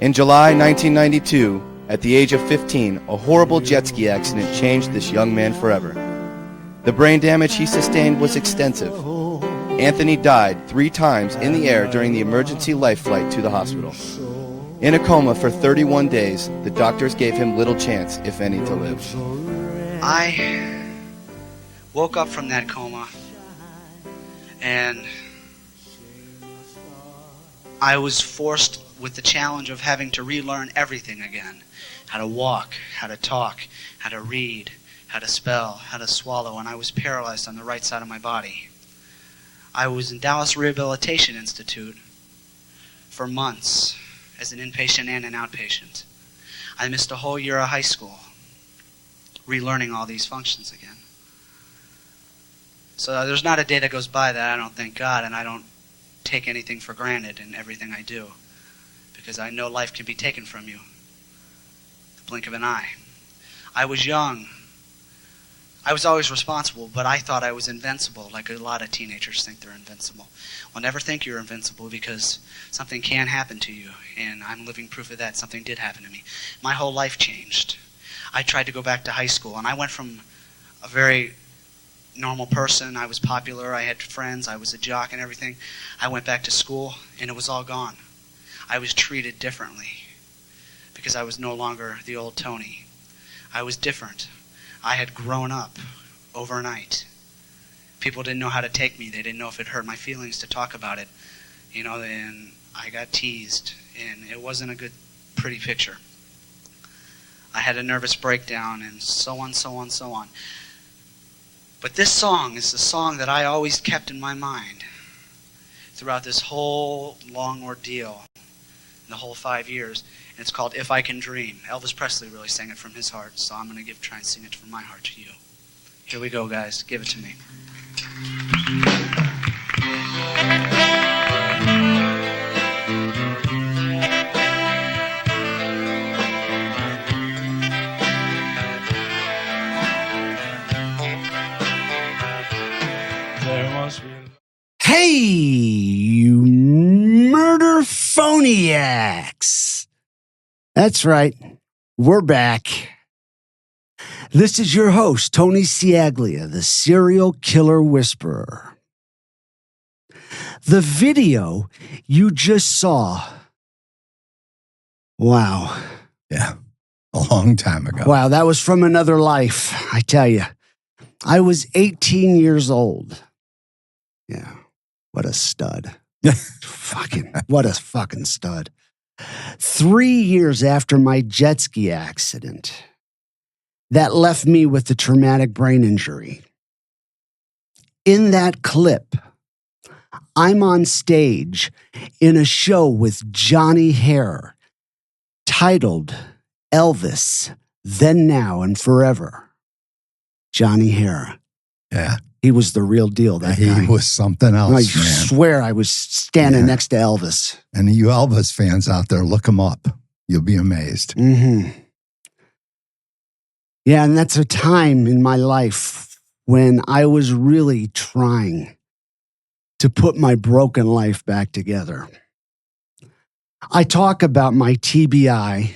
In July 1992, at the age of 15, a horrible jet ski accident changed this young man forever. The brain damage he sustained was extensive. Anthony died 3 times in the air during the emergency life flight to the hospital. In a coma for 31 days, the doctors gave him little chance, if any, to live. I woke up from that coma and I was forced with the challenge of having to relearn everything again. How to walk, how to talk, how to read, how to spell, how to swallow, and I was paralyzed on the right side of my body. I was in Dallas Rehabilitation Institute for months as an inpatient and an outpatient. I missed a whole year of high school, relearning all these functions again. So there's not a day that goes by that I don't thank God and I don't take anything for granted in everything I do, because I know life can be taken from you the blink of an eye. I was young. I was always responsible, but I thought I was invincible, like a lot of teenagers think they're invincible. Well, never think you're invincible, because something can happen to you, and I'm living proof of that. Something did happen to me. My whole life changed. I tried to go back to high school, and I went from a very normal person. I was popular, I had friends, I was a jock and everything. I went back to school, and it was all gone. I was treated differently, because I was no longer the old Tony. I was different. I had grown up overnight. People didn't know how to take me. They didn't know if it hurt my feelings to talk about it. You know, and I got teased, and it wasn't a good, pretty picture. I had a nervous breakdown, and so on, so on, so on. But this song is the song that I always kept in my mind throughout this whole long ordeal, the whole 5 years. And it's called If I Can Dream. Elvis Presley really sang it from his heart, so I'm going to try and sing it from my heart to you. Here we go, guys. Give it to me. Hey, you murder phoniacs. That's right. We're back. This is your host, Tony Ciaglia, the serial killer whisperer. The video you just saw. Wow. Yeah, a long time ago. Wow, that was from another life, I tell you. I was 18 years old. Yeah, what a stud. What a fucking stud. 3 years after my jet ski accident, that left me with a traumatic brain injury. In that clip, I'm on stage in a show with Johnny Hare titled Elvis, Then, Now, and Forever. Johnny Hare. Yeah. He was the real deal, that guy. He was something else, I man. swear I was standing next to Elvis. And you Elvis fans out there, look him up. You'll be amazed. Mm-hmm. Yeah, and that's a time in my life when I was really trying to put my broken life back together. I talk about my TBI,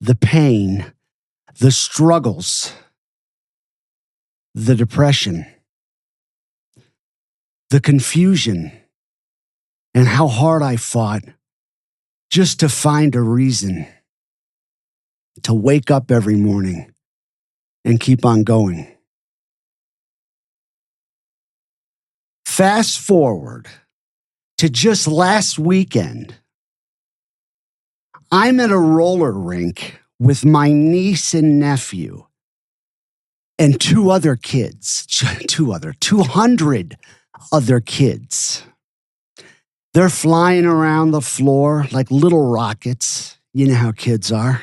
the pain, the struggles, the depression, the confusion, and how hard I fought just to find a reason to wake up every morning and keep on going. Fast forward to just last weekend. I'm at a roller rink with my niece and nephew and 200 other kids. They're flying around the floor like little rockets. You know how kids are.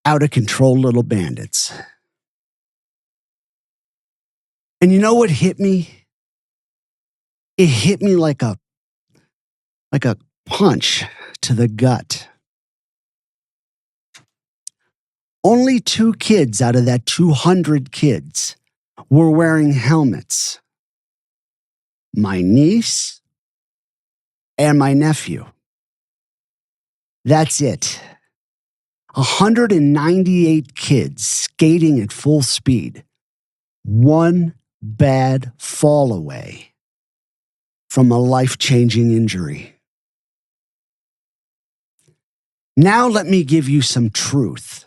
Out of control little bandits. And you know what hit me? It hit me like a punch to the gut. Only 2 kids out of that 200 kids were wearing helmets. My niece and my nephew. That's it. 198 kids skating at full speed. One bad fall away from a life-changing injury. Now let me give you some truth.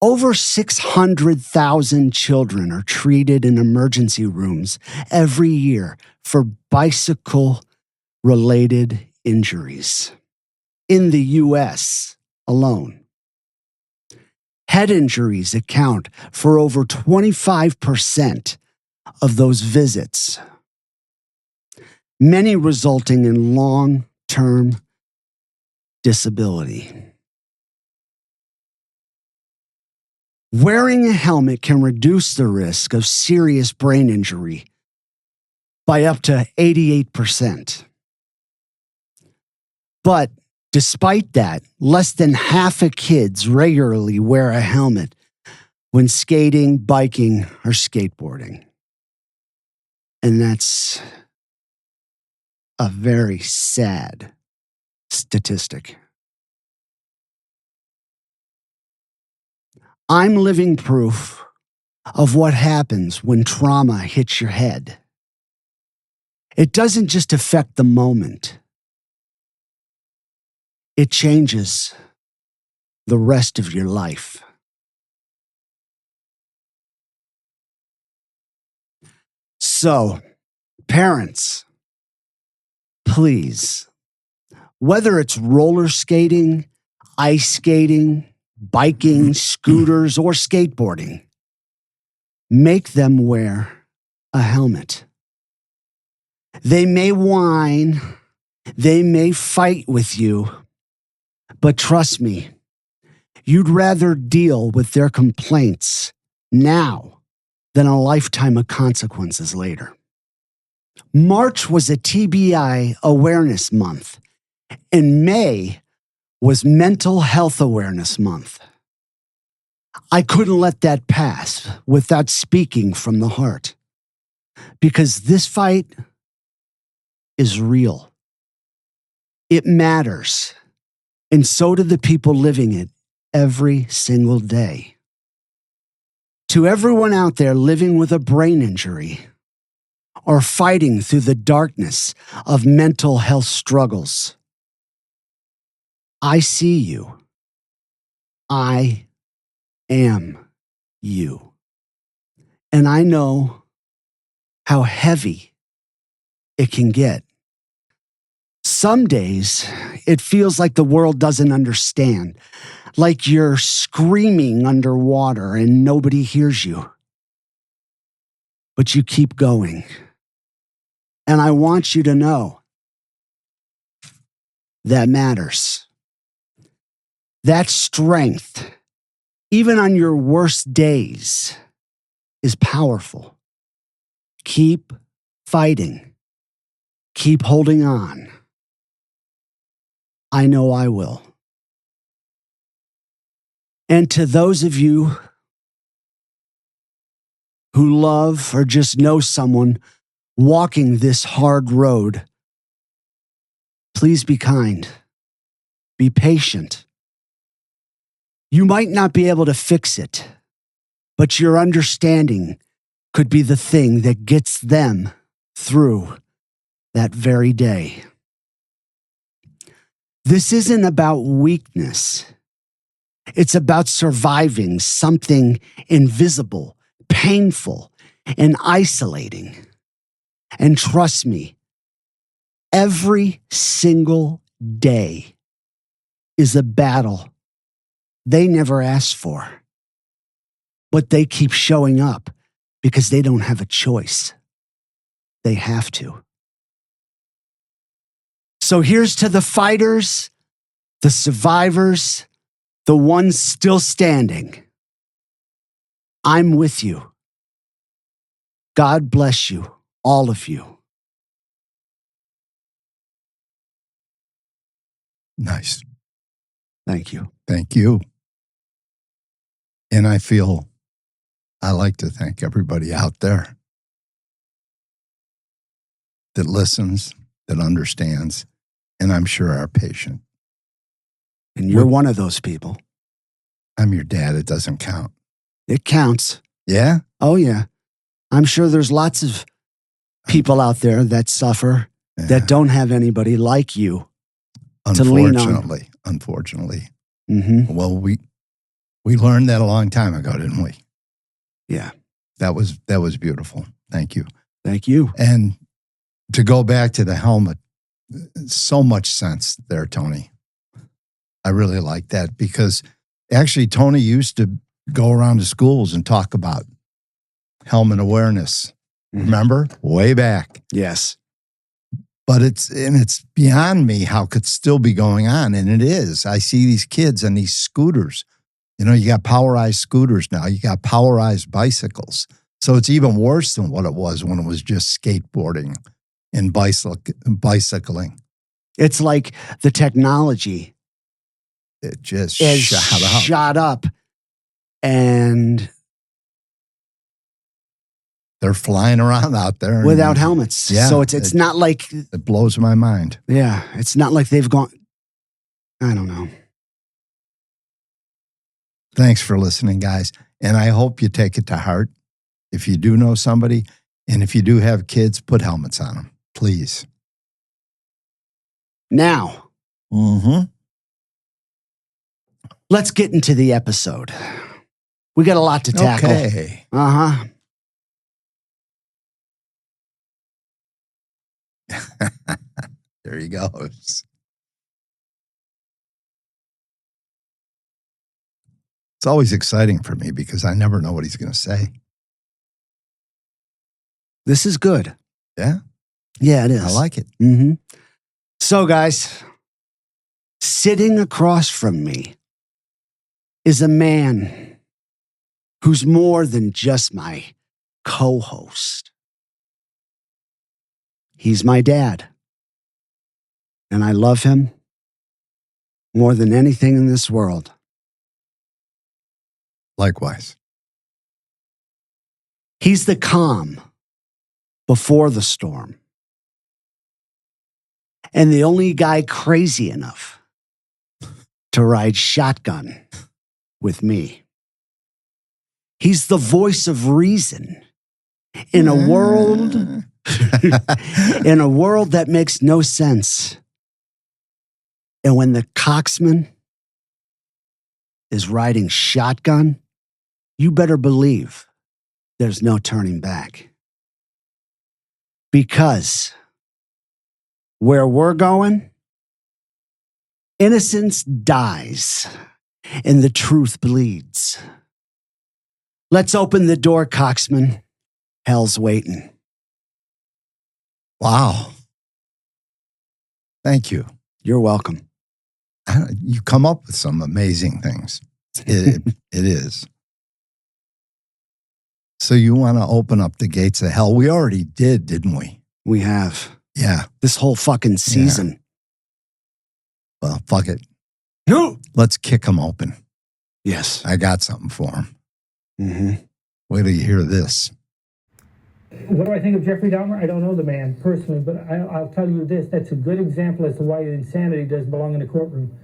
Over 600,000 children are treated in emergency rooms every year for bicycle-related injuries in the U.S. alone. Head injuries account for over 25% of those visits, many resulting in long-term disability. Wearing a helmet can reduce the risk of serious brain injury by up to 88%. But despite that, less than half of kids regularly wear a helmet when skating, biking, or skateboarding. And that's a very sad statistic. I'm living proof of what happens when trauma hits your head. It doesn't just affect the moment. It changes the rest of your life. So, parents, please, whether it's roller skating, ice skating, biking, scooters, or skateboarding, make them wear a helmet. They may whine, they may fight with you, but trust me, you'd rather deal with their complaints now than a lifetime of consequences later. March was a TBI Awareness Month, and May was Mental Health Awareness Month. I couldn't let that pass without speaking from the heart, because this fight is real. It matters, and so do the people living it every single day. To everyone out there living with a brain injury or fighting through the darkness of mental health struggles, I see you. I am you. And I know how heavy it can get. Some days, it feels like the world doesn't understand, like you're screaming underwater and nobody hears you. But you keep going. And I want you to know that matters. That strength, even on your worst days, is powerful. Keep fighting. Keep holding on. I know I will. And to those of you who love or just know someone walking this hard road, please be kind. Be patient. You might not be able to fix it, but your understanding could be the thing that gets them through that very day. This isn't about weakness. It's about surviving something invisible, painful, and isolating. And trust me, every single day is a battle they never asked for. But they keep showing up because they don't have a choice. They have to. So here's to the fighters, the survivors, the ones still standing. I'm with you. God bless you, all of you. Nice. Thank you. Thank you. And I like to thank everybody out there that listens, that understands, and I'm sure are patient. And you're one of those people. I'm your dad. It doesn't count. It counts. Yeah? Oh, yeah. I'm sure there's lots of people out there that suffer that don't have anybody like you to lean on. Unfortunately. Mm-hmm. Well, we learned that a long time ago, didn't we? Yeah. That was beautiful. Thank you. Thank you. And to go back to the helmet, so much sense there, Tony. I really like that because actually Tony used to go around to schools and talk about helmet awareness. Remember? Way back. Yes. But it's beyond me how it could still be going on. And it is. I see these kids on these scooters. You know, you got powerized scooters now. You got powerized bicycles. So it's even worse than what it was when it was just skateboarding and bicycling. It's like the technology It just is shot up up. and They're flying around out there. without helmets. Yeah, So it's not like, it blows my mind. yeah, it's not like they've gone, I don't know. Thanks for listening, guys. And I hope you take it to heart. If you do know somebody, and if you do have kids, put helmets on them, please. Now, Mm-hmm. let's get into the episode. We got a lot to tackle. Okay. Uh-huh. There he goes. It's always exciting for me because I never know what he's going to say. This is good. Yeah? Yeah, it is. I like it. Mm-hmm. So, guys, sitting across from me is a man who's more than just my co-host. He's my dad. And I love him more than anything in this world. Likewise. He's the calm before the storm. And the only guy crazy enough to ride shotgun with me. He's the voice of reason in a world in a world that makes no sense. And when the coxman is riding shotgun, you better believe there's no turning back. Because where we're going, innocence dies and the truth bleeds. Let's open the door, coxman. Hell's waiting. Wow. Thank you. You're welcome. You come up with some amazing things. It is. So you want to open up the gates of hell? We already did, didn't we? We have. Yeah. This whole fucking season. Well, fuck it. No. Let's kick them open. Yes. I got something for them. Mm-hmm. Wait till you hear this. What do I think of Jeffrey Dahmer? I don't know the man personally, but I'll tell you this. That's a good example as to why insanity does belong in the courtroom.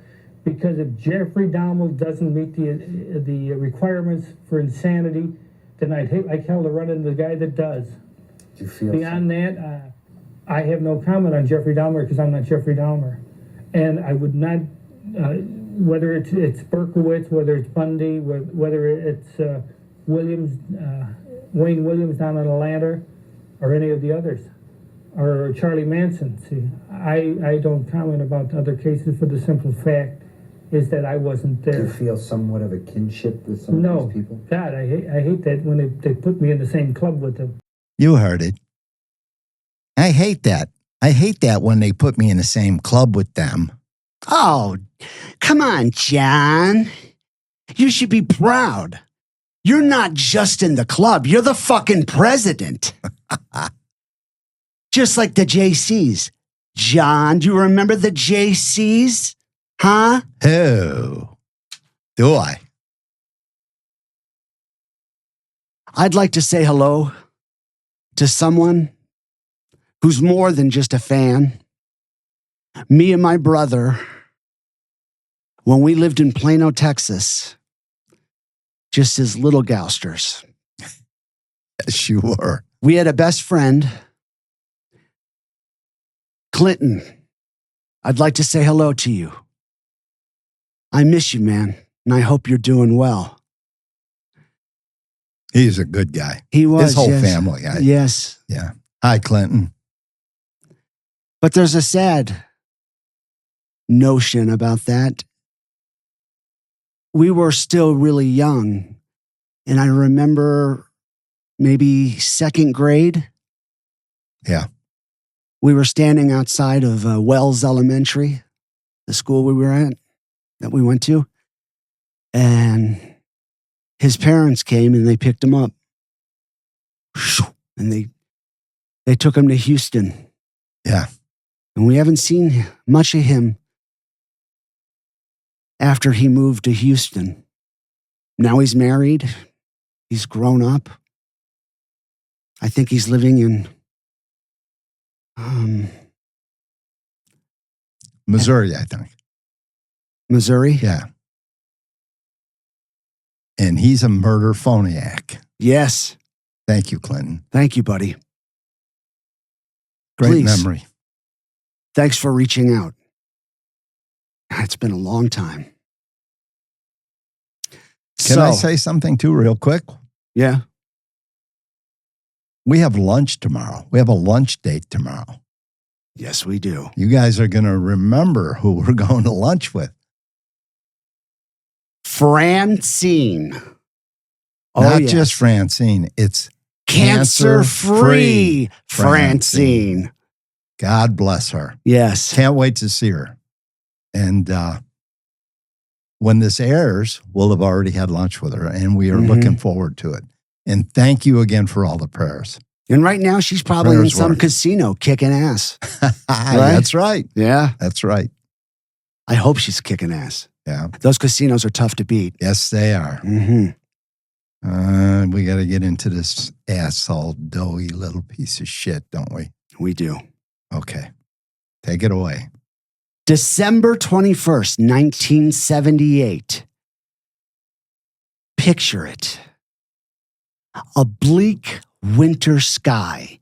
Because if Jeffrey Dahmer doesn't meet the requirements for insanity, then I'd hell to run into the guy that does. Do you feel Beyond that, I have no comment on Jeffrey Dahmer because I'm not Jeffrey Dahmer. And I would not, whether it's Berkowitz, whether it's Bundy, whether it's Williams, Wayne Williams down in Atlanta, or any of the others, or Charlie Manson. See, I don't comment about other cases for the simple fact is that I wasn't there. Do you feel somewhat of a kinship with some of these people? God, I hate that when they put me in the same club with them. You heard it. I hate that. I hate that when they put me in the same club with them. Oh, come on, John. You should be proud. You're not just in the club. You're the fucking president. Just like the JCs. John, do you remember the JCs? Huh? Oh, do I? I'd like to say hello to someone who's more than just a fan. Me and my brother when we lived in Plano, Texas, just as little gousters. Yes, you were. We had a best friend, Clinton. I'd like to say hello to you. I miss you, man, and I hope you're doing well. He's a good guy. He was. His whole yes. family. Yes. Yeah. Hi, Clinton. But there's a sad notion about that. We were still really young, and I remember maybe second grade. Yeah. We were standing outside of Wells Elementary, the school we were at, that we went to, and his parents came and they picked him up. And they took him to Houston. Yeah. And we haven't seen much of him after he moved to Houston. Now he's married. He's grown up. I think he's living in Missouri, I think. Missouri. Yeah. And he's a murder phoniac. Yes. Thank you, Clinton. Thank you, buddy. Great Please. memory. Thanks for reaching out. It's been a long time. Can I say something too, real quick? Yeah. We have lunch tomorrow. We have a lunch date tomorrow. Yes, we do. You guys are going to remember who we're going to lunch with. Francine. Not just Francine. It's cancer-free Francine. Francine. God bless her. Yes. Can't wait to see her. And when this airs, we'll have already had lunch with her, and we are looking forward to it. And thank you again for all the prayers. And right now, she's probably Prayers in some work. casino kicking ass. That's right. Yeah. That's right. I hope she's kicking ass. Yeah. Those casinos are tough to beat. Yes, they are. Mm-hmm. We got to get into this asshole, doughy little piece of shit, don't we? We do. Okay. Take it away. December 21st, 1978. Picture it. A bleak winter sky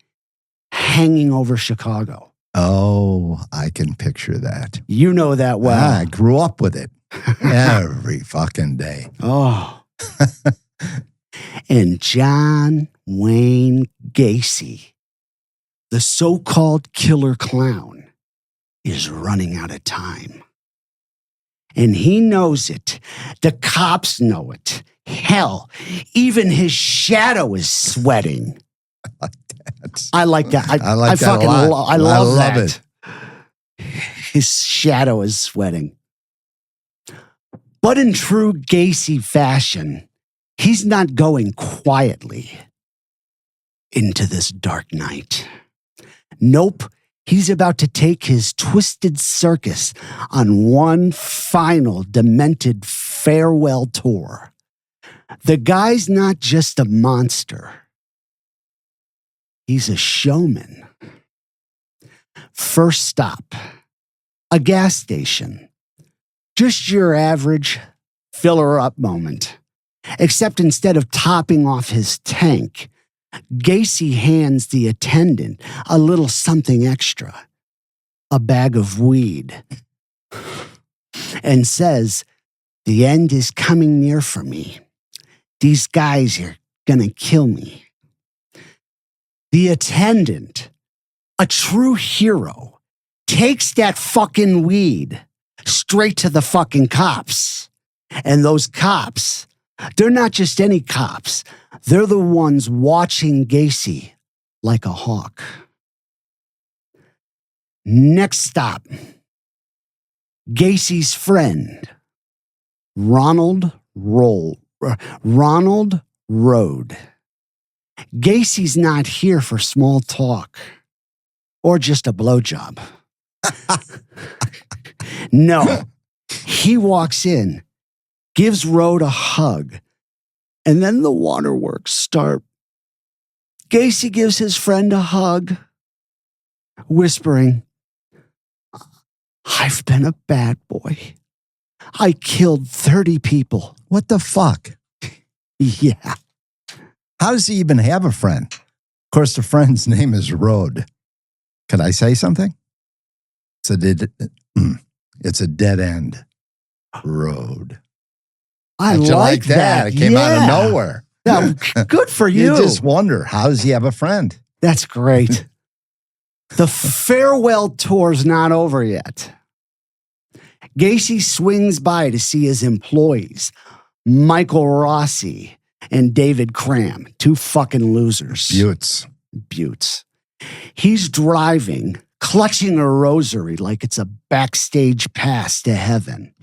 hanging over Chicago. Oh, I can picture that. You know that well. I grew up with it every fucking day. Oh. And John Wayne Gacy, the so-called killer clown, is running out of time. And he knows it. The cops know it. Hell, even his shadow is sweating. I like that. I like that fucking a lot. I love that. it. His shadow is sweating. But in true Gacy fashion, he's not going quietly into this dark night. Nope. He's about to take his twisted circus on one final demented farewell tour. The guy's not just a monster. He's a showman. First stop, a gas station. Just your average fill-her-up moment. Except instead of topping off his tank, Gacy hands the attendant a little something extra, a bag of weed, and says, "The end is coming near for me. These guys are gonna kill me." The attendant, a true hero, takes that fucking weed straight to the fucking cops. And those cops, they're not just any cops. They're the ones watching Gacy like a hawk. Next stop, Gacy's friend, Ronald Road. Gacy's not here for small talk or just a blowjob. No, he walks in, gives Rode a hug, and then the waterworks start. Gacy gives his friend a hug, whispering, "I've been a bad boy. I killed 30 people. What the fuck? Yeah. How does he even have a friend? Of course, the friend's name is Road. Could I say something? It's a dead end road. I How'd you like that. It came out of nowhere. Yeah, good for you. You just wonder, how does he have a friend? That's great. The farewell tour's not over yet. Gacy swings by to see his employees, Michael Rossi and David Cram, two fucking losers. Buttes. He's driving, clutching a rosary like it's a backstage pass to heaven.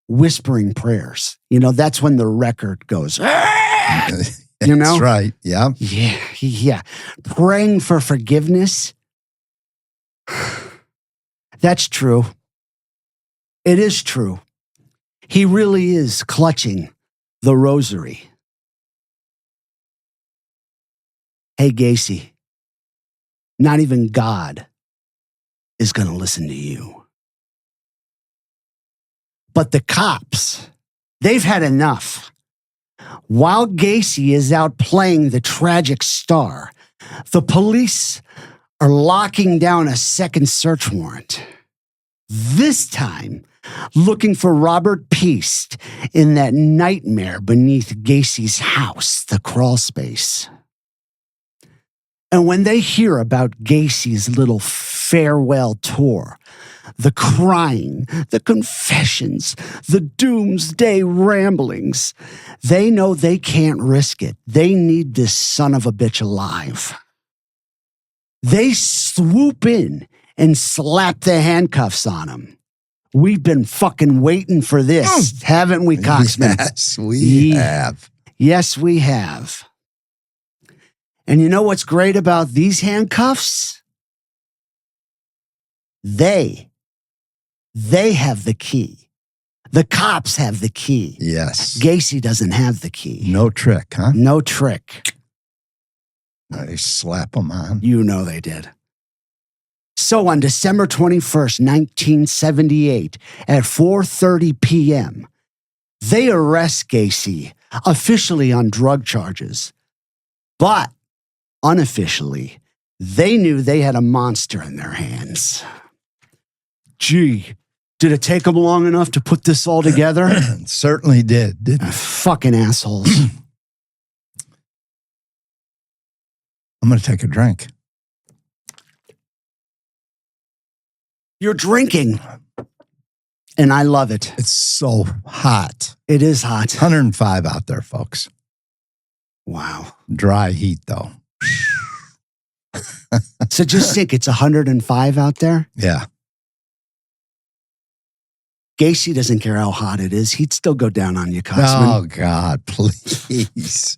Whispering prayers. You know, that's when the record goes. You know? That's right. Yeah. Yeah. Praying for forgiveness. That's true. It is true. He really is clutching the rosary. Hey, Gacy, not even God is going to listen to you. But the cops, they've had enough. While Gacy is out playing the tragic star, the police are locking down a second search warrant. This time, looking for Robert Peast in that nightmare beneath Gacy's house, the crawl space. And when they hear about Gacy's little farewell tour, the crying, the confessions, the doomsday ramblings, they know they can't risk it. They need this son of a bitch alive. They swoop in and slap the handcuffs on him. We've been fucking waiting for this, haven't we, Coxman? Yes, we have. Yes, we have. And you know what's great about these handcuffs? They have the key. The cops have the key. Yes. Gacy doesn't have the key. No trick, huh? No trick. They slap them on. You know they did. So on December 21st, 1978, at 4:30 p.m., they arrest Gacy, officially on drug charges. But unofficially, they knew they had a monster in their hands. Gee, did it take them long enough to put this all together? Certainly did, didn't it? Fucking assholes. I'm going to take a drink. You're drinking. And I love it. It's so hot. It is hot. 105 out there, folks. Wow. Dry heat, though. So just think, it's 105 out there. Yeah. Gacy doesn't care how hot it is. He'd still go down on you, Coxman. Oh, God, please.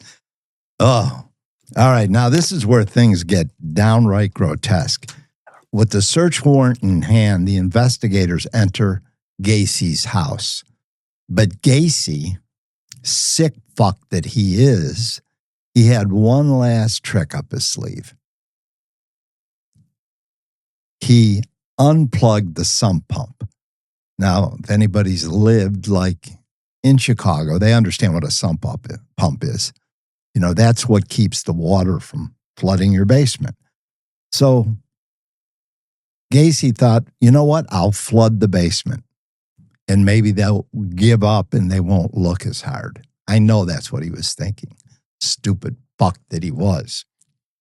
Oh, all right. Now, this is where things get downright grotesque. With the search warrant in hand, the investigators enter Gacy's house. But Gacy, sick fuck that he is, he had one last trick up his sleeve. He unplugged the sump pump. Now, if anybody's lived like in Chicago, they understand what a sump pump is. You know, that's what keeps the water from flooding your basement. So Gacy thought, you know what? I'll flood the basement and maybe they'll give up and they won't look as hard. I know that's what he was thinking. Stupid fuck that he was.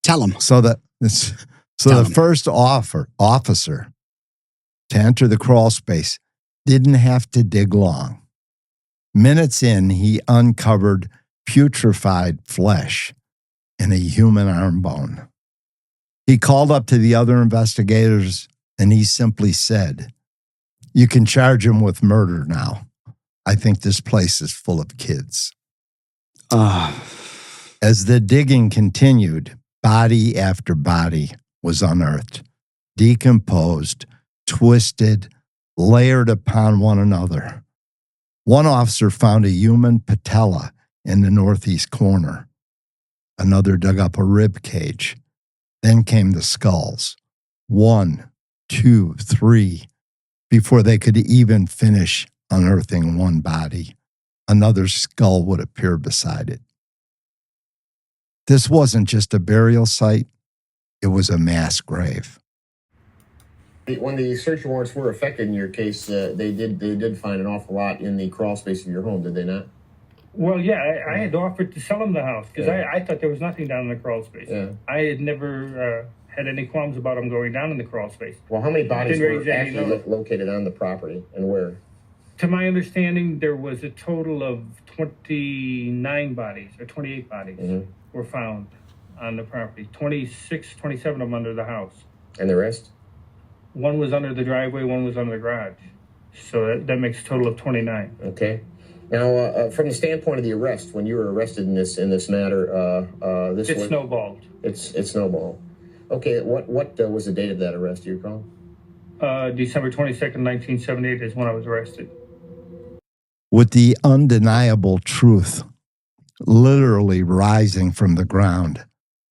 Tell him. So the first officer to enter the crawl space didn't have to dig long. Minutes in, he uncovered putrefied flesh and a human arm bone. He called up to the other investigators and he simply said, "You can charge him with murder now. I think this place is full of kids." As the digging continued, body after body was unearthed, decomposed, twisted, layered upon one another. One officer found a human patella in the northeast corner. Another dug up a rib cage. Then came the skulls. 1, 2, 3, Before they could even finish unearthing one body, another skull would appear beside it. This wasn't just a burial site, it was a mass grave. When the search warrants were effected in your case, they did find an awful lot in the crawl space of your home, did they not? Well, yeah, I had offered to sell him the house because I thought there was nothing down in the crawl space. Yeah. I had never had any qualms about him going down in the crawl space. Well, how many bodies Didn't were raise any actually noise. located on the property and where? To my understanding, there was a total of 29 bodies or 28 bodies were found on the property. 27 of them under the house. And the rest? One was under the driveway, one was under the garage. So that makes a total of 29. Okay. Now, from the standpoint of the arrest, when you were arrested in this matter, It snowballed. It snowballed. Okay. What was the date of that arrest? Do you recall? December 22nd, 1978 is when I was arrested. With the undeniable truth literally rising from the ground,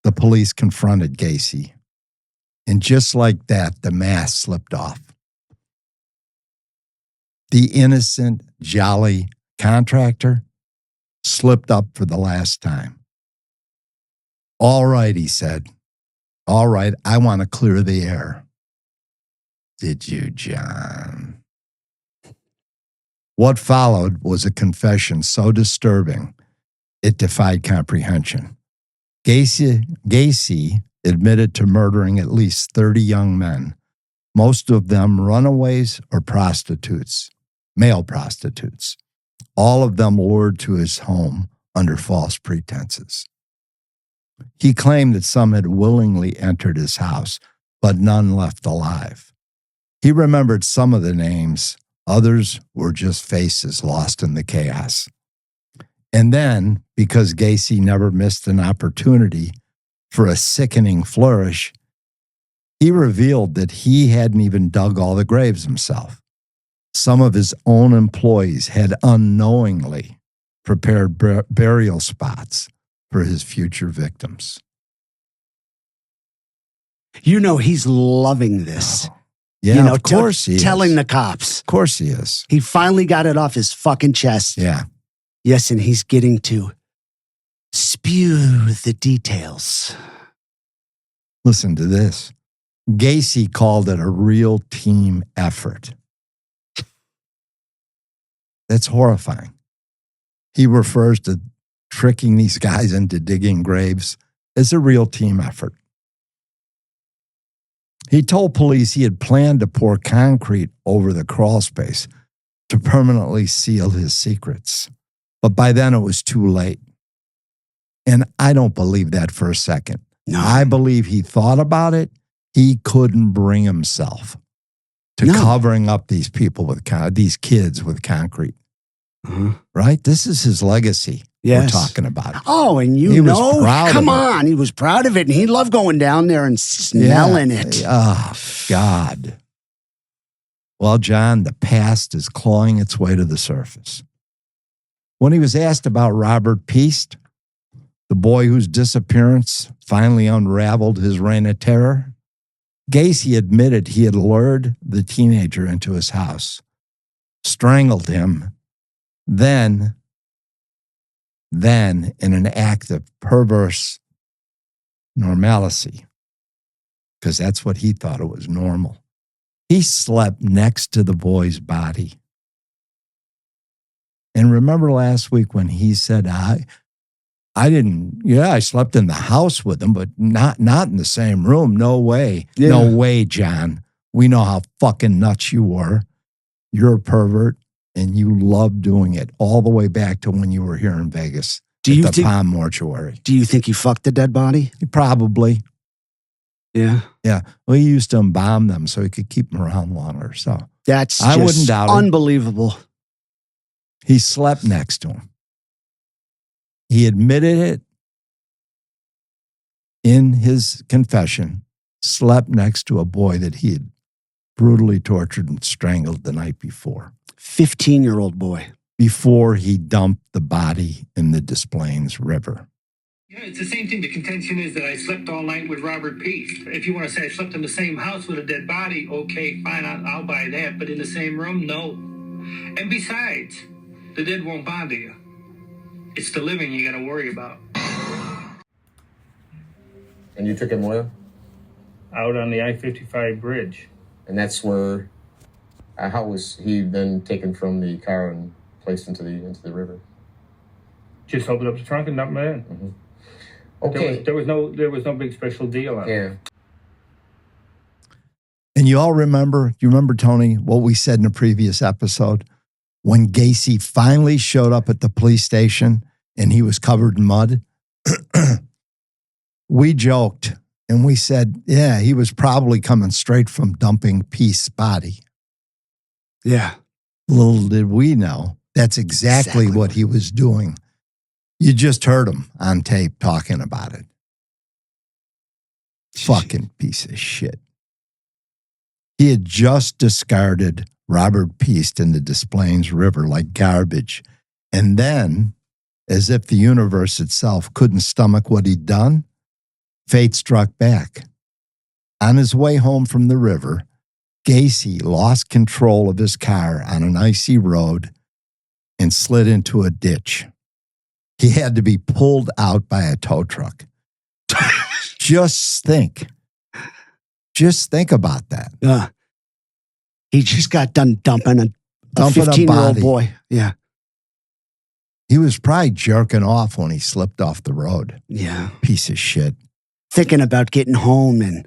the police confronted Gacy. And just like that, the mask slipped off. The innocent, jolly contractor slipped up for the last time. All right, he said. All right, I want to clear the air. Did you, John? What followed was a confession so disturbing, it defied comprehension. Gacy admitted to murdering at least 30 young men, most of them runaways or prostitutes, male prostitutes, all of them lured to his home under false pretenses. He claimed that some had willingly entered his house, but none left alive. He remembered some of the names, others were just faces lost in the chaos. And then, because Gacy never missed an opportunity for a sickening flourish, he revealed that he hadn't even dug all the graves himself. Some of his own employees had unknowingly prepared burial spots for his future victims. You know, he's loving this. Yeah, you know, of course he is. Telling the cops. Of course he is. He finally got it off his fucking chest. Yeah. Yes, and he's getting to spew the details. Listen to this. Gacy called it a real team effort. That's horrifying. He refers to tricking these guys into digging graves as a real team effort. He told police he had planned to pour concrete over the crawl space to permanently seal his secrets. But by then it was too late. And I don't believe that for a second. No. I believe he thought about it. He couldn't bring himself to covering up these people with these kids with concrete. Right? This is his legacy we're talking about. Oh, and He was proud come of it. on, he was proud of it, and he loved going down there and smelling it. Oh, God. Well, John, the past is clawing its way to the surface. When he was asked about Robert Peast, the boy whose disappearance finally unraveled his reign of terror, Gacy admitted he had lured the teenager into his house, strangled him, then in an act of perverse normalcy, because that's what he thought it was normal, he slept next to the boy's body. And remember last week when he said, I slept in the house with him, but not in the same room. No way. Yeah. No way, John. We know how fucking nuts you were. You're a pervert, and you loved doing it all the way back to when you were here in Vegas at the Palm Mortuary. Do you think he fucked the dead body? Probably. Yeah. Yeah. Well, he used to embalm them so he could keep them around longer. So I wouldn't doubt it. Unbelievable. He slept next to him. He admitted it in his confession, slept next to a boy that he had brutally tortured and strangled the night before. 15-year-old boy. Before he dumped the body in the Des Plaines River. Yeah, it's the same thing. The contention is that I slept all night with Robert Peast. If you want to say I slept in the same house with a dead body, okay, fine, I'll buy that. But in the same room, no. And besides, the dead won't bother you. It's the living you got to worry about. And you took him where? Out on the I-55 bridge. And that's where. How was he then taken from the car and placed into the river? Just opened up the trunk and dumped him in. Mm-hmm. Okay. There was no big special deal on it. Yeah. And you all remember, Tony, what we said in a previous episode? When Gacy finally showed up at the police station and he was covered in mud, we joked and we said, yeah, he was probably coming straight from dumping Peace's body. Yeah. Little did we know, that's exactly what he was doing. You just heard him on tape talking about it. Fucking piece of shit. He had just discarded Robert Peast in the Des Plaines River like garbage. And then, as if the universe itself couldn't stomach what he'd done, fate struck back. On his way home from the river, Gacy lost control of his car on an icy road and slid into a ditch. He had to be pulled out by a tow truck. Just think about that. He just got done dumping a 15-year-old body. boy. Yeah. He was probably jerking off when he slipped off the road. Yeah. Piece of shit. Thinking about getting home and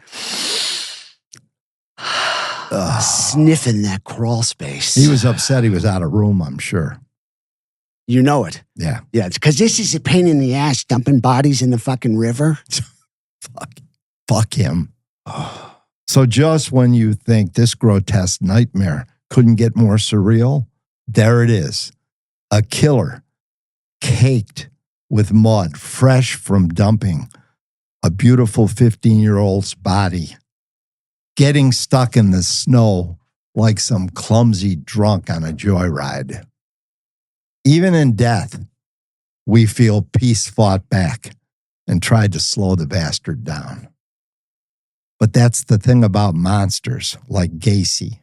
sniffing that crawl space. He was upset he was out of room, I'm sure. You know it. Yeah. Yeah, it's because this is a pain in the ass dumping bodies in the fucking river. Fuck him. So just when you think this grotesque nightmare couldn't get more surreal, there it is. A killer caked with mud, fresh from dumping a beautiful 15-year-old's body, getting stuck in the snow like some clumsy drunk on a joyride. Even in death, we feel Peace fought back and tried to slow the bastard down. But that's the thing about monsters like Gacy.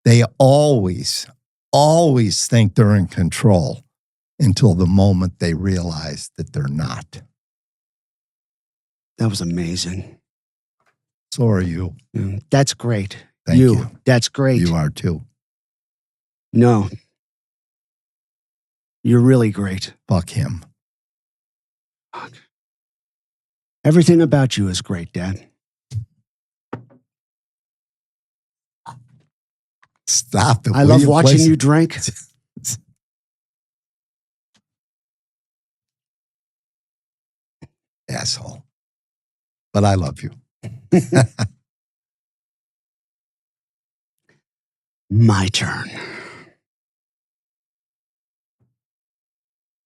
They always think they're in control until the moment they realize that they're not. That was amazing. So are you. That's great. Thank you. That's great. You are too. No. You're really great. Fuck him. Everything about you is great, Dad. Stop it. I love watching you drink. Asshole. But I love you. My turn.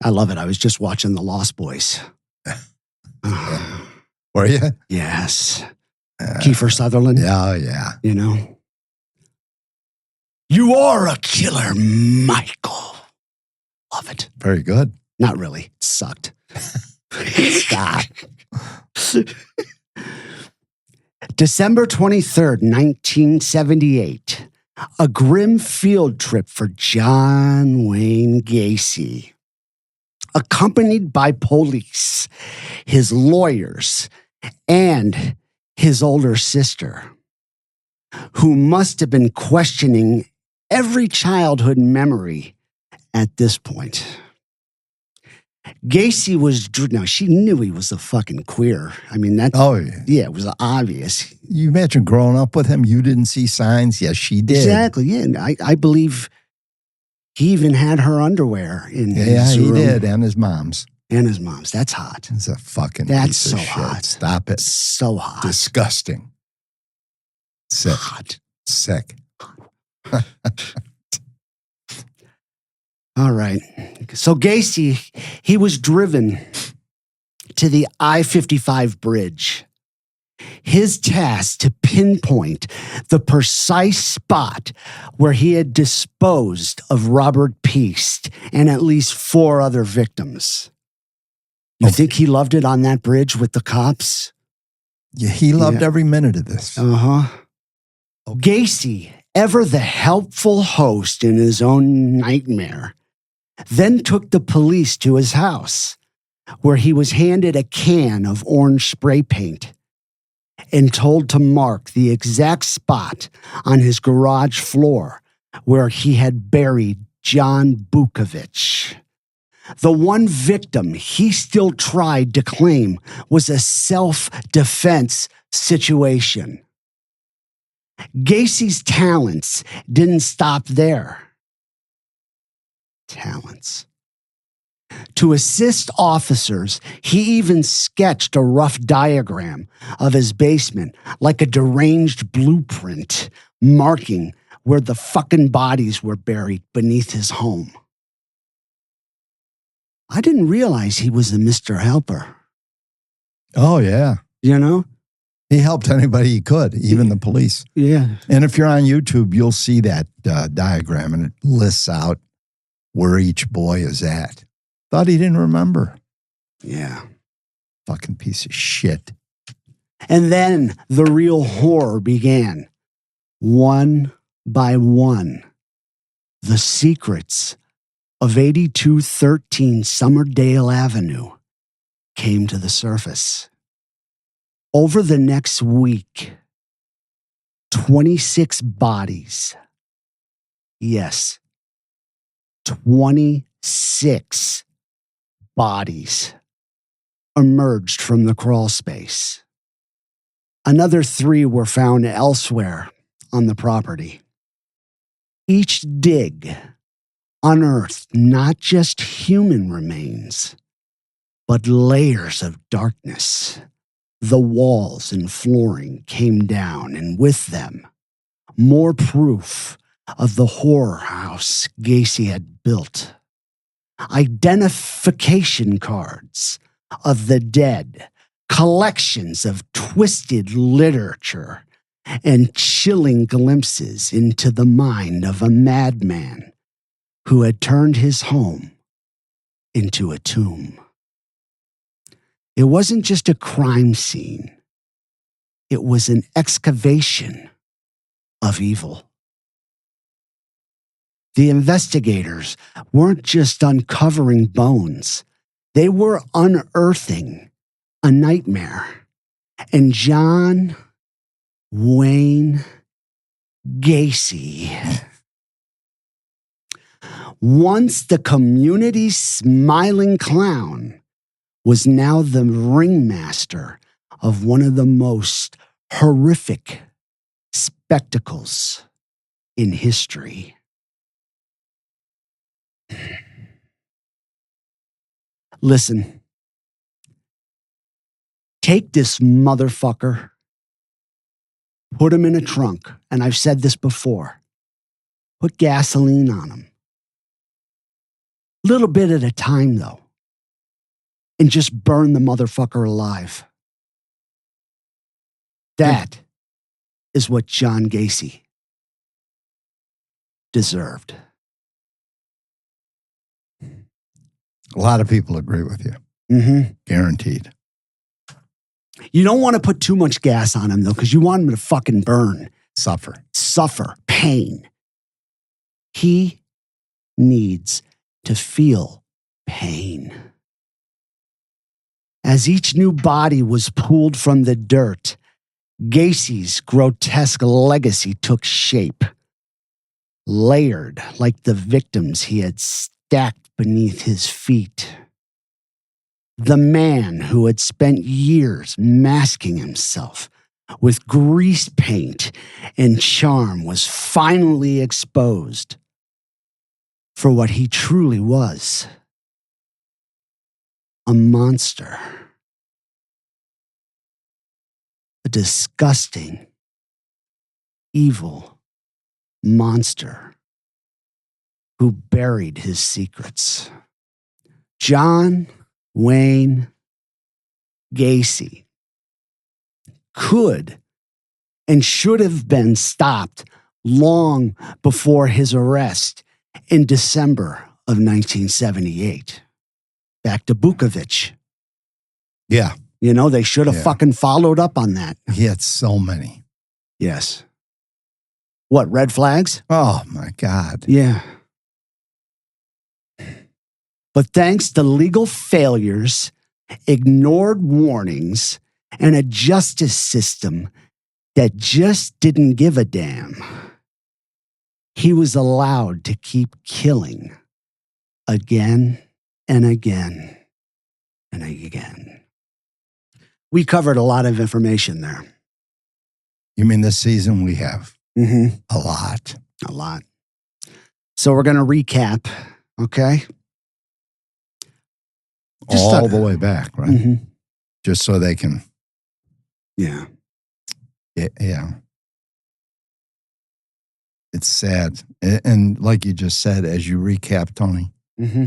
I love it. I was just watching The Lost Boys. Were you? Yes. Kiefer Sutherland. Yeah. You know? You are a killer, Michael. Love it. Very good. Not really. It sucked. Stop. December 23rd, 1978. A grim field trip for John Wayne Gacy. Accompanied by police, his lawyers, and his older sister, who must have been questioning every childhood memory at this point. Gacy was, now she knew he was a fucking queer. I mean, that's, yeah, it was obvious. You imagine growing up with him, you didn't see signs? Yes, she did. Exactly, yeah. And I believe he even had her underwear in his room. Yeah, he did, and his mom's. And his mom's. That's hot. It's a fucking That's piece so of shit. hot. Stop it. So hot. Disgusting. Sick. Hot. Sick. All right. So Gacy, he was driven to the I-55 bridge. His task to pinpoint the precise spot where he had disposed of Robert Peast and at least 4 other victims. You think he loved it on that bridge with the cops? Yeah, he loved every minute of this. Uh-huh. Gacy, ever the helpful host in his own nightmare, then took the police to his house, where he was handed a can of orange spray paint and told to mark the exact spot on his garage floor where he had buried John Bukovich. The one victim he still tried to claim was a self-defense situation. Gacy's talents didn't stop there. Talents. To assist officers, he even sketched a rough diagram of his basement, like a deranged blueprint, marking where the fucking bodies were buried beneath his home. I didn't realize he was a Mr. Helper. Oh, yeah. You know? He helped anybody he could, even the police. Yeah. And if you're on YouTube, you'll see that diagram, and it lists out where each boy is at. Thought he didn't remember. Yeah. Fucking piece of shit. And then the real horror began. One by one, the secrets of 8213 Summerdale Avenue came to the surface. Over the next week, 26 bodies. Yes, 26 bodies emerged from the crawl space. Another 3 were found elsewhere on the property. Each dig unearthed not just human remains, but layers of darkness. The walls and flooring came down, and with them, more proof of the horror house Gacy had built. Identification cards of the dead, collections of twisted literature, and chilling glimpses into the mind of a madman who had turned his home into a tomb. It wasn't just a crime scene. It was an excavation of evil. The investigators weren't just uncovering bones. They were unearthing a nightmare. And John Wayne Gacy, once the community's smiling clown, was now the ringmaster of one of the most horrific spectacles in history. Listen, take this motherfucker, put him in a trunk, and I've said this before, put gasoline on him. Little bit at a time, though, and just burn the motherfucker alive. That is what John Gacy deserved. A lot of people agree with you. Mm-hmm. Guaranteed. You don't want to put too much gas on him, though, because you want him to fucking burn. Suffer. Pain. He needs to feel pain. As each new body was pulled from the dirt, Gacy's grotesque legacy took shape. Layered like the victims he had stacked beneath his feet. The man who had spent years masking himself with grease paint and charm was finally exposed for what he truly was: a monster. A disgusting, evil monster who buried his secrets. John Wayne Gacy could and should have been stopped long before his arrest in December of 1978. Back to Bukovich. Yeah. You know, they should have Yeah. fucking followed up on that. He had so many. Yes. What, red flags? Oh, my God. Yeah. But thanks to legal failures, ignored warnings, and a justice system that just didn't give a damn, he was allowed to keep killing again and again and again. We covered a lot of information there. You mean this season we have Mm-hmm. a lot? A lot. So we're going to recap, okay? All the way back, right? Mm-hmm. Just so they can, Yeah. yeah. It's sad. And like you just said, as you recap, Tony, Mm-hmm.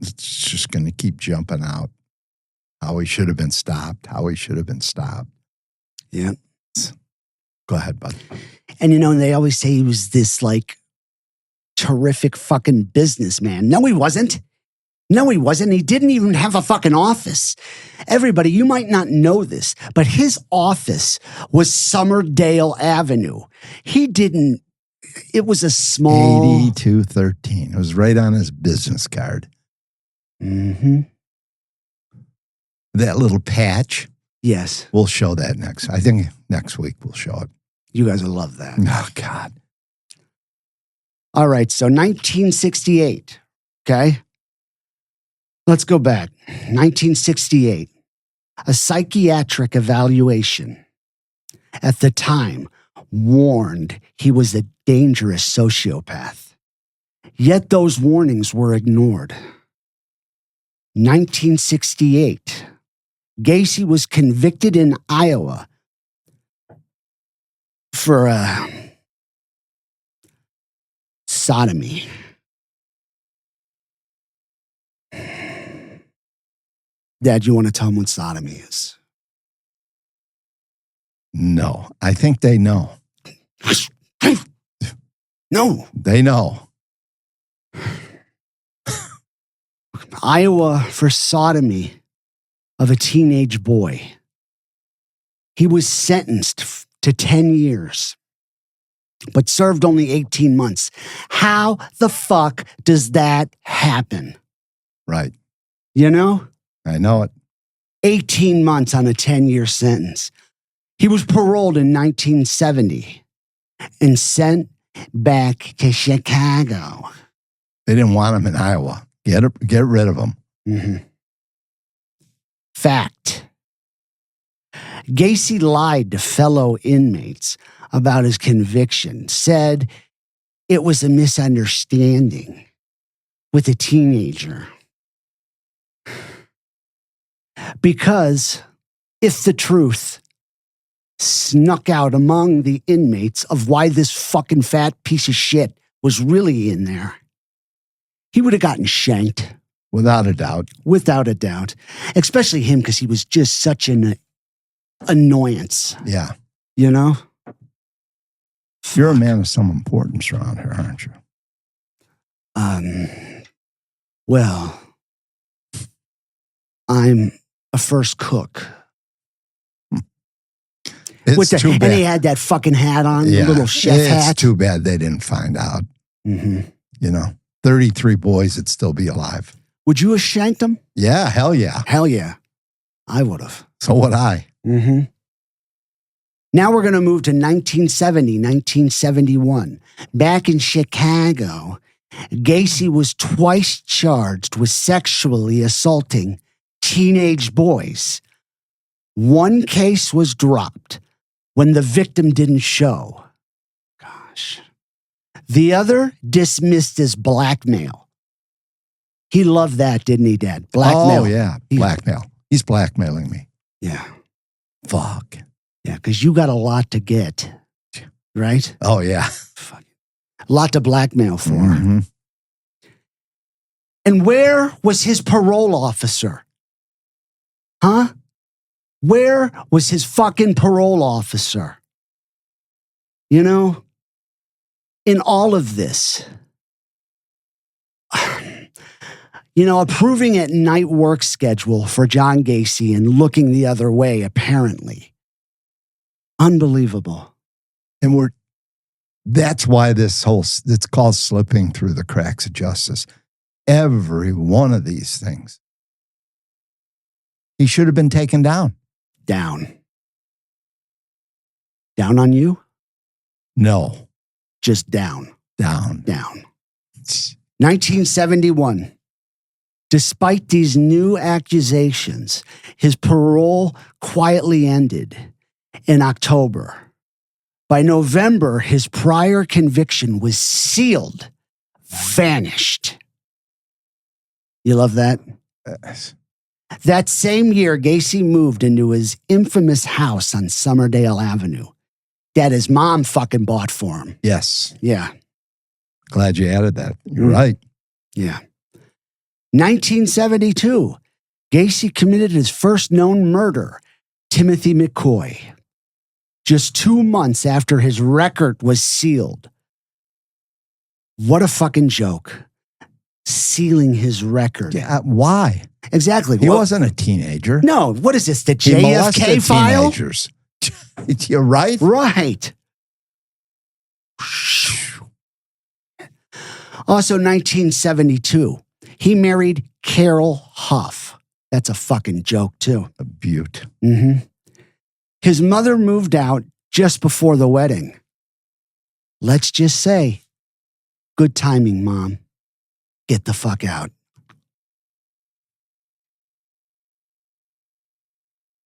it's just going to keep jumping out. How he should have been stopped. How he should have been stopped. Yeah. Go ahead, bud. And you know, they always say he was this like terrific fucking businessman. No, he wasn't. No, he wasn't. He didn't even have a fucking office. Everybody, you might not know this, but his office was Summerdale Avenue. He didn't, it was a small. 8213. It was right on his business card. Mm-hmm. That little patch, Yes. we'll show that next. I think next week we'll show it. You guys will love that. Oh, God. All right. So 1968. Okay. Let's go back. 1968. A psychiatric evaluation at the time warned he was a dangerous sociopath. Yet those warnings were ignored. 1968. Gacy was convicted in Iowa for sodomy. Dad, you want to tell them what sodomy is? No, I think they know. No. They know. Iowa for sodomy of a teenage boy. He was sentenced to 10 years, but served only 18 months. How the fuck does that happen? Right. You know? I know it. 18 months on a 10-year sentence. He was paroled in 1970 and sent back to Chicago. They didn't want him in Iowa. Get rid of him. Mm-hmm. Fact. Gacy lied to fellow inmates about his conviction, said it was a misunderstanding with a teenager. Because if the truth snuck out among the inmates of why this fucking fat piece of shit was really in there, he would have gotten shanked. Without a doubt. Without a doubt. Especially him, because he was just such an annoyance. Yeah. You know? You're a man of some importance around here, aren't you? Well, I'm a first cook. It's too bad. And he had that fucking hat on, the little chef hat. It's too bad they didn't find out. Mm-hmm. You know, 33 boys would still be alive. Would you have shanked him? Yeah, hell yeah. Hell yeah. I would have. So would I. Mm-hmm. Now we're going to move to 1970, 1971. Back in Chicago, Gacy was twice charged with sexually assaulting teenage boys. One case was dropped when the victim didn't show. Gosh. The other dismissed as blackmail. He loved that, didn't he, Dad? Blackmail. Oh, yeah. Blackmail. He's blackmailing me. Yeah. Fuck. Yeah, because you got a lot to get, right? Oh, yeah. Fuck. A lot to blackmail for. Mm-hmm. And where was his parole officer? Huh? Where was his fucking parole officer? You know, in all of this, You know, approving at night work schedule for John Gacy and looking the other way, apparently. Unbelievable. And that's why it's called slipping through the cracks of justice. Every one of these things. He should have been taken down. Down. Down on you? No. Just down. Down. 1971. Despite these new accusations, his parole quietly ended in October. By November, his prior conviction was sealed, vanished. You love that? That same year, Gacy moved into his infamous house on Summerdale Avenue that his mom fucking bought for him. Yes. Yeah. Glad you added that. You're right. Yeah. 1972, Gacy committed his first known murder, Timothy McCoy. Just 2 months after his record was sealed. What a fucking joke. Sealing his record. Yeah, why? Exactly. He wasn't a teenager. No, what is this, the He molested JFK file? teenagers. You're right. Right. Also, 1972, he married Carol Huff. That's a fucking joke, too. A beaut. Mm-hmm. His mother moved out just before the wedding. Let's just say, good timing, Mom. Get the fuck out.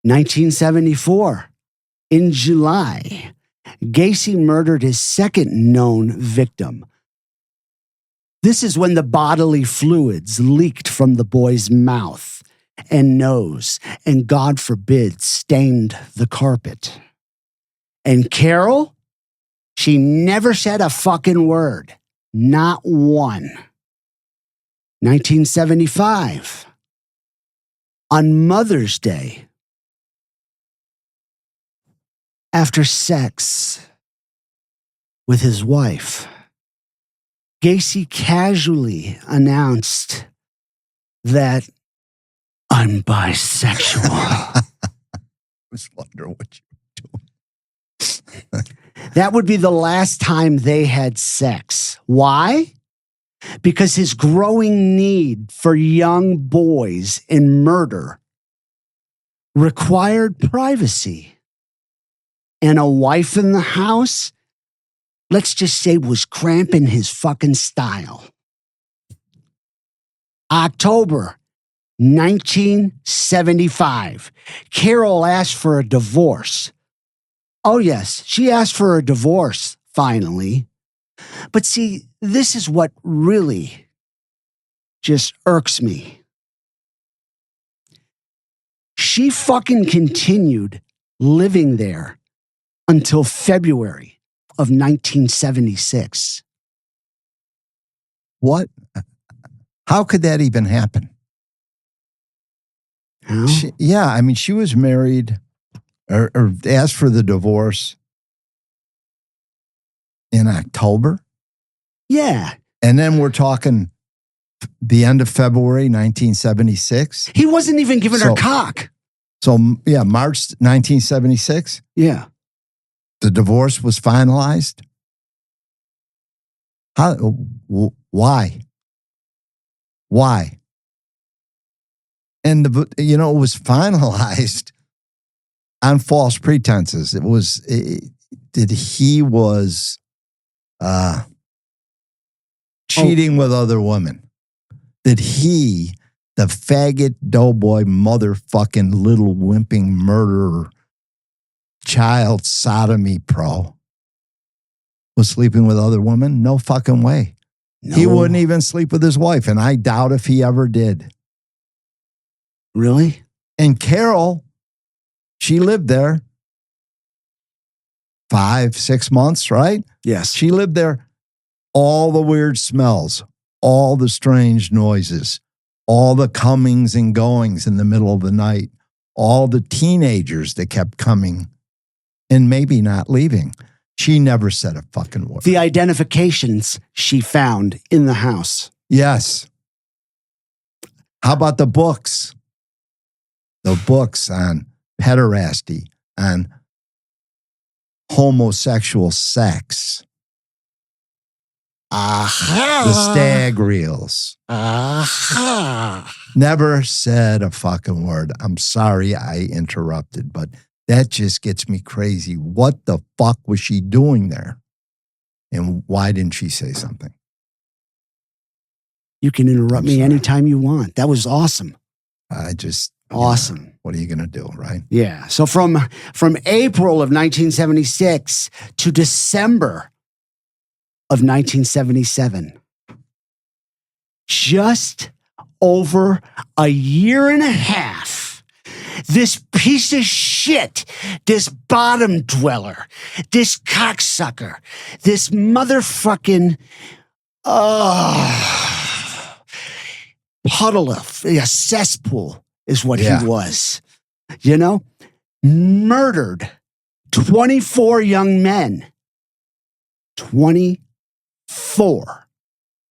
1974, in July, Gacy murdered his second known victim. This is when the bodily fluids leaked from the boy's mouth and nose, and God forbid, stained the carpet. And Carol, she never said a fucking word. Not one. 1975. On Mother's Day, after sex with his wife, Gacy casually announced that I'm bisexual. I was wondering what you were doing. That would be the last time they had sex. Why? Because his growing need for young boys in murder required privacy. And a wife in the house, let's just say, was cramping his fucking style. October 1975. Carol asked for a divorce. Oh, yes, she asked for a divorce, finally. But see, this is what really just irks me. She fucking continued living there until February of 1976. What? How could that even happen? How? She was married or asked for the divorce in October. Yeah. And then we're talking the end of February 1976. He wasn't even giving her cock. So, March 1976. Yeah. The divorce was finalized. Why? Why? And it was finalized on false pretenses. He was cheating with other women. That he, the faggot, doughboy, motherfucking little wimping murderer, child sodomy pro, was sleeping with other women? No fucking way. No. He wouldn't even sleep with his wife, and I doubt if he ever did. Really? And Carol, she lived there 5-6 months, right? Yes. She lived there. All the weird smells, all the strange noises, all the comings and goings in the middle of the night, all the teenagers that kept coming and maybe not leaving. She never said a fucking word. The identifications she found in the house. Yes. How about the books? The books on pederasty, on homosexual sex. The stag reels. Never said a fucking word. I'm sorry I interrupted, but that just gets me crazy. What the fuck was she doing there? And why didn't she say something? You can interrupt I'm me sorry. anytime you want. That was awesome. Awesome. What are you going to do, right? Yeah. So from April of 1976 to December of 1977, just over a year and a half, this piece of shit, this bottom dweller, this cocksucker, this motherfucking puddle of a cesspool is what Yeah. he was. You know, murdered 24 young men. 24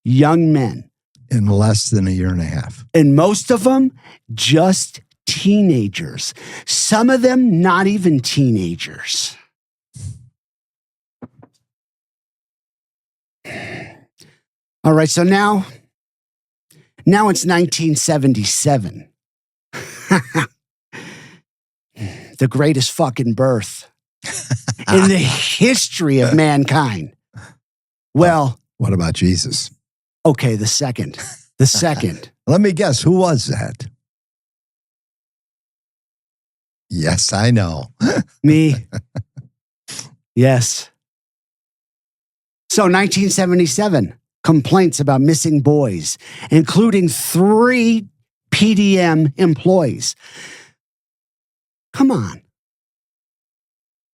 young men. In less than a year and a half. And most of them just teenagers. Some of them not even teenagers. All right, so now it's 1977. The greatest fucking birth in the history of mankind. Well, What about Jesus? okay, the second. The second. Let me guess, who was that? Yes, I know. Me. Yes. So 1977, complaints about missing boys, including 3 PDM employees. Come on.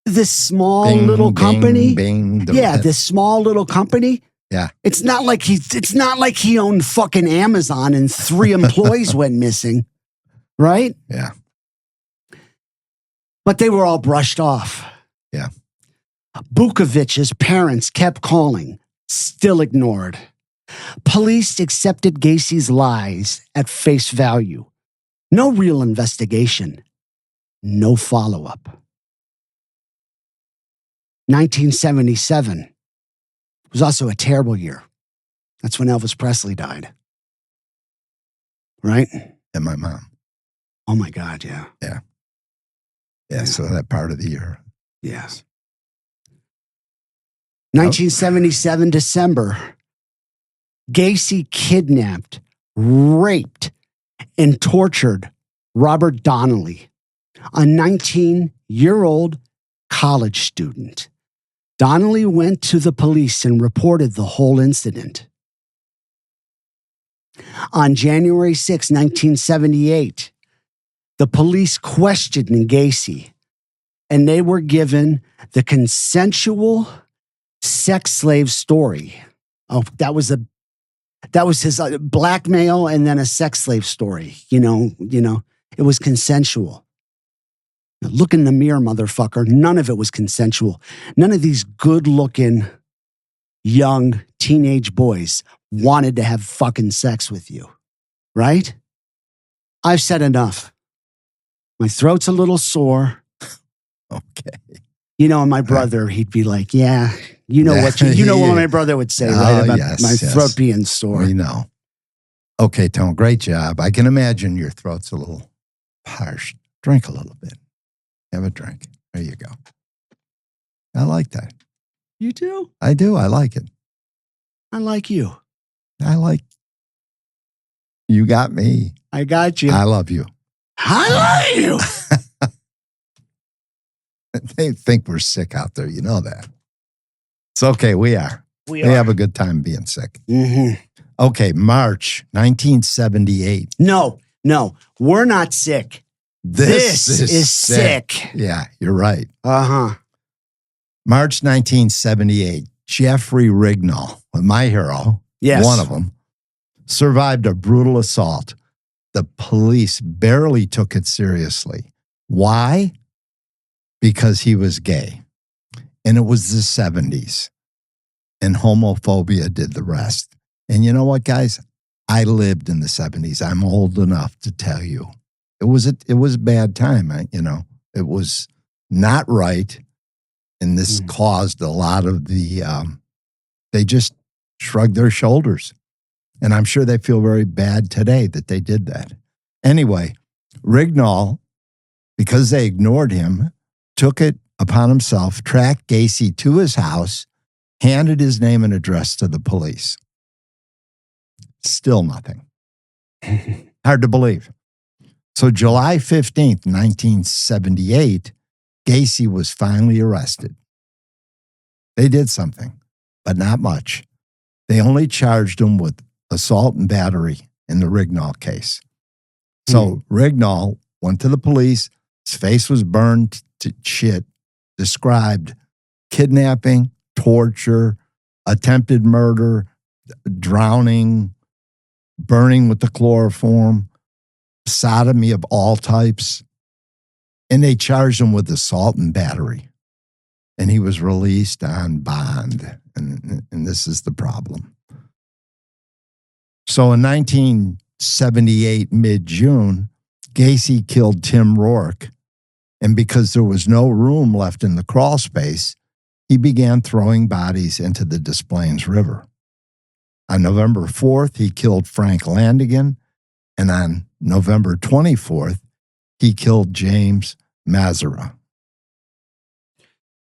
This small Bing, little bing, company. bing, Yeah, this small little company. Yeah. It's not like he owned fucking Amazon and 3 employees went missing. Right? Yeah. But they were all brushed off. Yeah. Bukovic's parents kept calling, still ignored. Police accepted Gacy's lies at face value. No real investigation. No follow-up. 1977 was also a terrible year. That's when Elvis Presley died. Right? And my mom. Oh my God, yeah. Yeah, so that part of the year. Yes. 1977 December, Gacy kidnapped, raped, and tortured Robert Donnelly, a 19-year-old college student. Donnelly went to the police and reported the whole incident. On January 6, 1978, the police questioned Gacy, and they were given the consensual sex slave story. Oh, that was his blackmail and then a sex slave story. You know, it was consensual. Look in the mirror, motherfucker. None of it was consensual. None of these good-looking young teenage boys wanted to have fucking sex with you, right? I've said enough. My throat's a little sore. Okay. You know, and my brother, he'd be like, yeah, you know what my brother would say, right? Oh, About yes, my yes. throat being sore. We know. Okay, Tone, great job. I can imagine your throat's a little harsh. Drink a little bit. Have a drink. There you go. I like that. You do? I do. I like it. I like you. You got me. I got you. I love you. I love you. They think we're sick out there. You know that. It's okay. We are. We They have a good time being sick. Mm-hmm. Okay, March 1978. No, we're not sick. This is sick. Yeah, you're right. Uh-huh. March 1978, Jeffrey Rignall, my hero, Yes. one of them, survived a brutal assault. The police barely took it seriously. Why? Because he was gay. And it was the 70s. And homophobia did the rest. And you know what, guys? I lived in the 70s. I'm old enough to tell you. It was a bad time, It was not right. And this caused a lot of the, they just shrugged their shoulders. And I'm sure they feel very bad today that they did that. Anyway, Rignall, because they ignored him, took it upon himself, tracked Gacy to his house, handed his name and address to the police. Still nothing. Hard to believe. So July 15th, 1978, Gacy was finally arrested. They did something, but not much. They only charged him with assault and battery in the Rignall case. So Rignall went to the police. His face was burned to shit, described kidnapping, torture, attempted murder, drowning, burning with the chloroform, sodomy of all types. And they charged him with assault and battery. And he was released on bond. And this is the problem. So in 1978, mid-June, Gacy killed Tim Rourke. And because there was no room left in the crawl space, he began throwing bodies into the Des Plaines River. On November 4th, he killed Frank Landigan. And on November 24th, he killed James Mazara.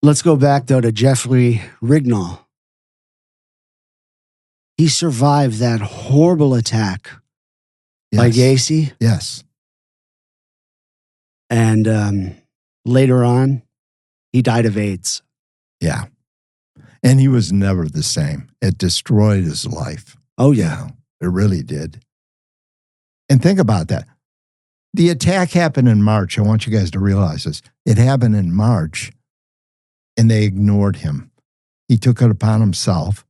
Let's go back, though, to Jeffrey Rignall. He survived that horrible attack by Gacy. Yes. And later on, he died of AIDS. Yeah. And he was never the same. It destroyed his life. Oh, yeah. It really did. And think about that. The attack happened in March. I want you guys to realize this. It happened in March, and they ignored him. He took it upon himself.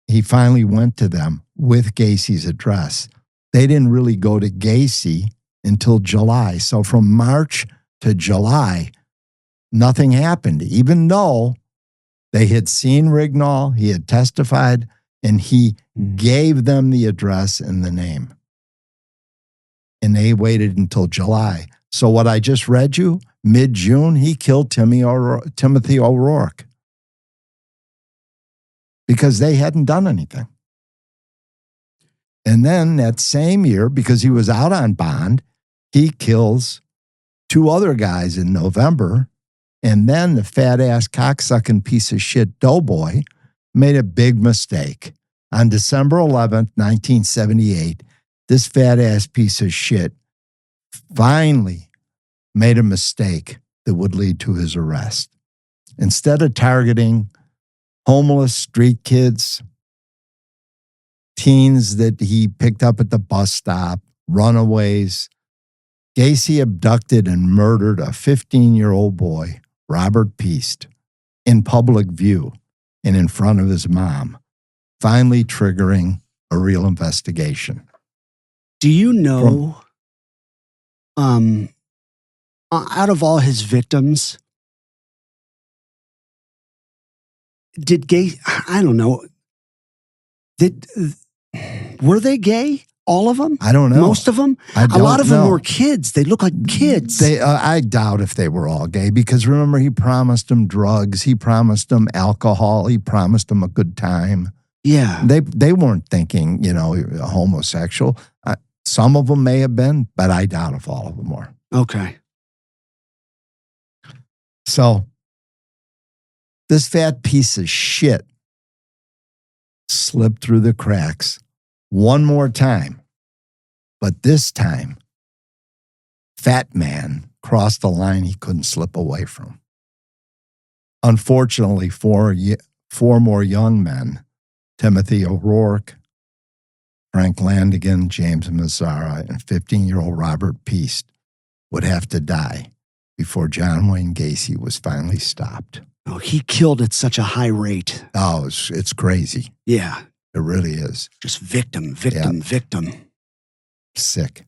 He finally went to them with Gacy's address. They didn't really go to Gacy until July. So from March to July, nothing happened, even though they had seen Rignall, he had testified, and he gave them the address and the name. And they waited until July. So what I just read you, mid-June, he killed Timothy O'Rourke because they hadn't done anything. And then that same year, because he was out on bond, he kills two other guys in November. And then the fat-ass cocksucking piece of shit doughboy made a big mistake. On December 11th, 1978, this fat-ass piece of shit finally made a mistake that would lead to his arrest. Instead of targeting homeless street kids, teens that he picked up at the bus stop, runaways, Gacy abducted and murdered a 15-year-old boy, Robert Peast, in public view and in front of his mom, finally triggering a real investigation. Do you know, out of all his victims, did gay, I don't know, were they gay? All of them? I don't know. Most of them? A lot of them were kids. They look like kids. I doubt if they were all gay because remember, he promised them drugs. He promised them alcohol. He promised them a good time. Yeah. They weren't thinking, homosexual. Some of them may have been, but I doubt if all of them were. Okay. So this fat piece of shit slipped through the cracks one more time. But this time, Fat Man crossed the line he couldn't slip away from. Unfortunately, four more young men, Timothy O'Rourke, Frank Landigan, James Mazara, and 15-year-old Robert Peast, would have to die before John Wayne Gacy was finally stopped. Oh, he killed at such a high rate. Oh, it's crazy. Yeah. It really is. Just victim. Sick.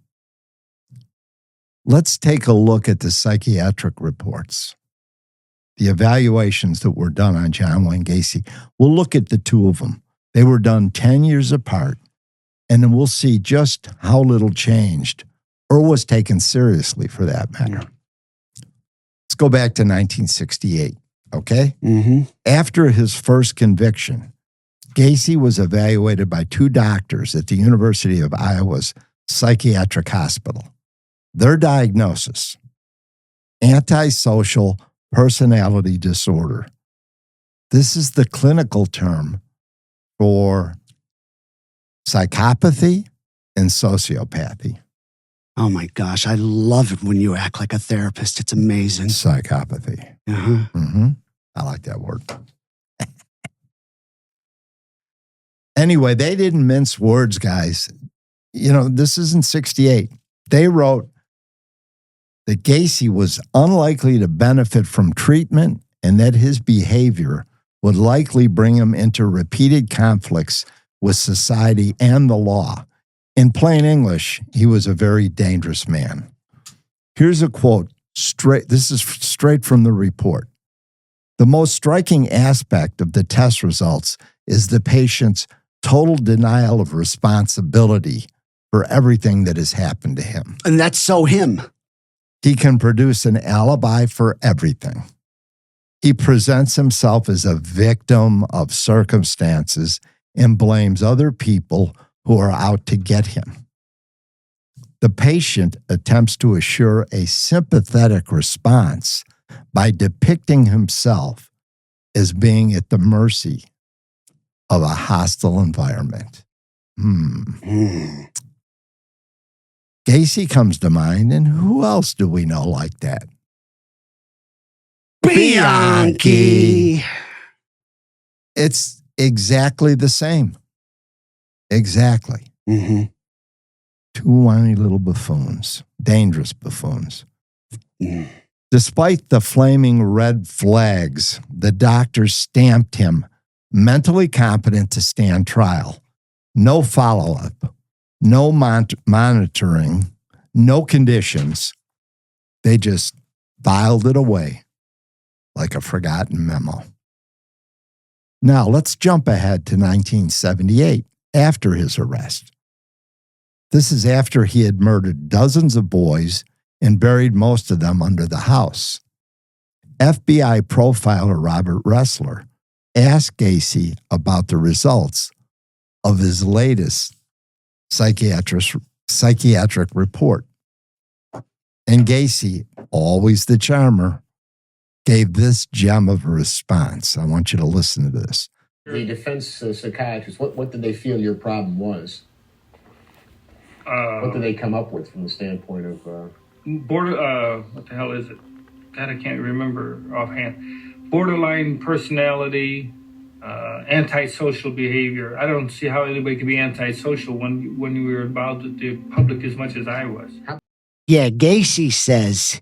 Let's take a look at the psychiatric reports, the evaluations that were done on John Wayne Gacy. We'll look at the two of them. They were done 10 years apart, And then we'll see just how little changed or was taken seriously for that matter. Let's go back to 1968, okay? Mm-hmm. After his first conviction, Gacy was evaluated by 2 doctors at the University of Iowa's psychiatric hospital. Their diagnosis, antisocial personality disorder. This is the clinical term for psychopathy and sociopathy. Oh my gosh, I love it when you act like a therapist. It's amazing. Psychopathy. Uh-huh. Mm-hmm. I like that word. Anyway, they didn't mince words, guys. You know, this isn't 68. They wrote that Gacy was unlikely to benefit from treatment and that his behavior would likely bring him into repeated conflicts with society and the law. In plain English, he was a very dangerous man. Here's a quote, this is straight from the report. The most striking aspect of the test results is the patient's total denial of responsibility for everything that has happened to him. And that's so him. He can produce an alibi for everything. He presents himself as a victim of circumstances and blames other people who are out to get him. The patient attempts to assure a sympathetic response by depicting himself as being at the mercy of a hostile environment. Gacy comes to mind, and who else do we know like that? Bianchi. It's exactly the same. Exactly. Mm-hmm. 2 whiny little buffoons, dangerous buffoons. Despite the flaming red flags, the doctors stamped him mentally competent to stand trial. No follow-up, no monitoring, no conditions. They just filed it away like a forgotten memo. Now, let's jump ahead to 1978, after his arrest. This is after he had murdered dozens of boys and buried most of them under the house. FBI profiler Robert Ressler asked Gacy about the results of his latest psychiatric report. And Gacy, always the charmer, gave this gem of a response. I want you to listen to this. The defense psychiatrist, what did they feel your problem was? What did they come up with from the standpoint of... what the hell is it? God, I can't remember offhand. Borderline personality, antisocial behavior. I don't see how anybody could be antisocial when we were involved with the public as much as I was. Yeah, Gacy says,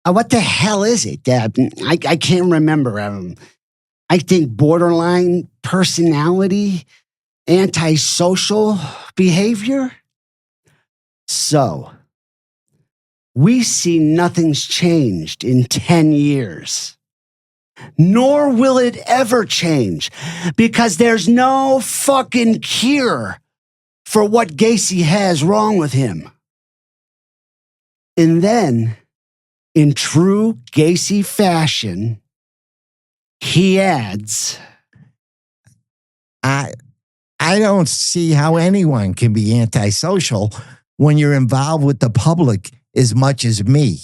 what the hell is it? I can't remember. I think borderline personality, antisocial behavior. So, we see nothing's changed in 10 years. Nor will it ever change, because there's no fucking cure for what Gacy has wrong with him. And then, in true Gacy fashion, he adds, I don't see how anyone can be antisocial when you're involved with the public as much as me.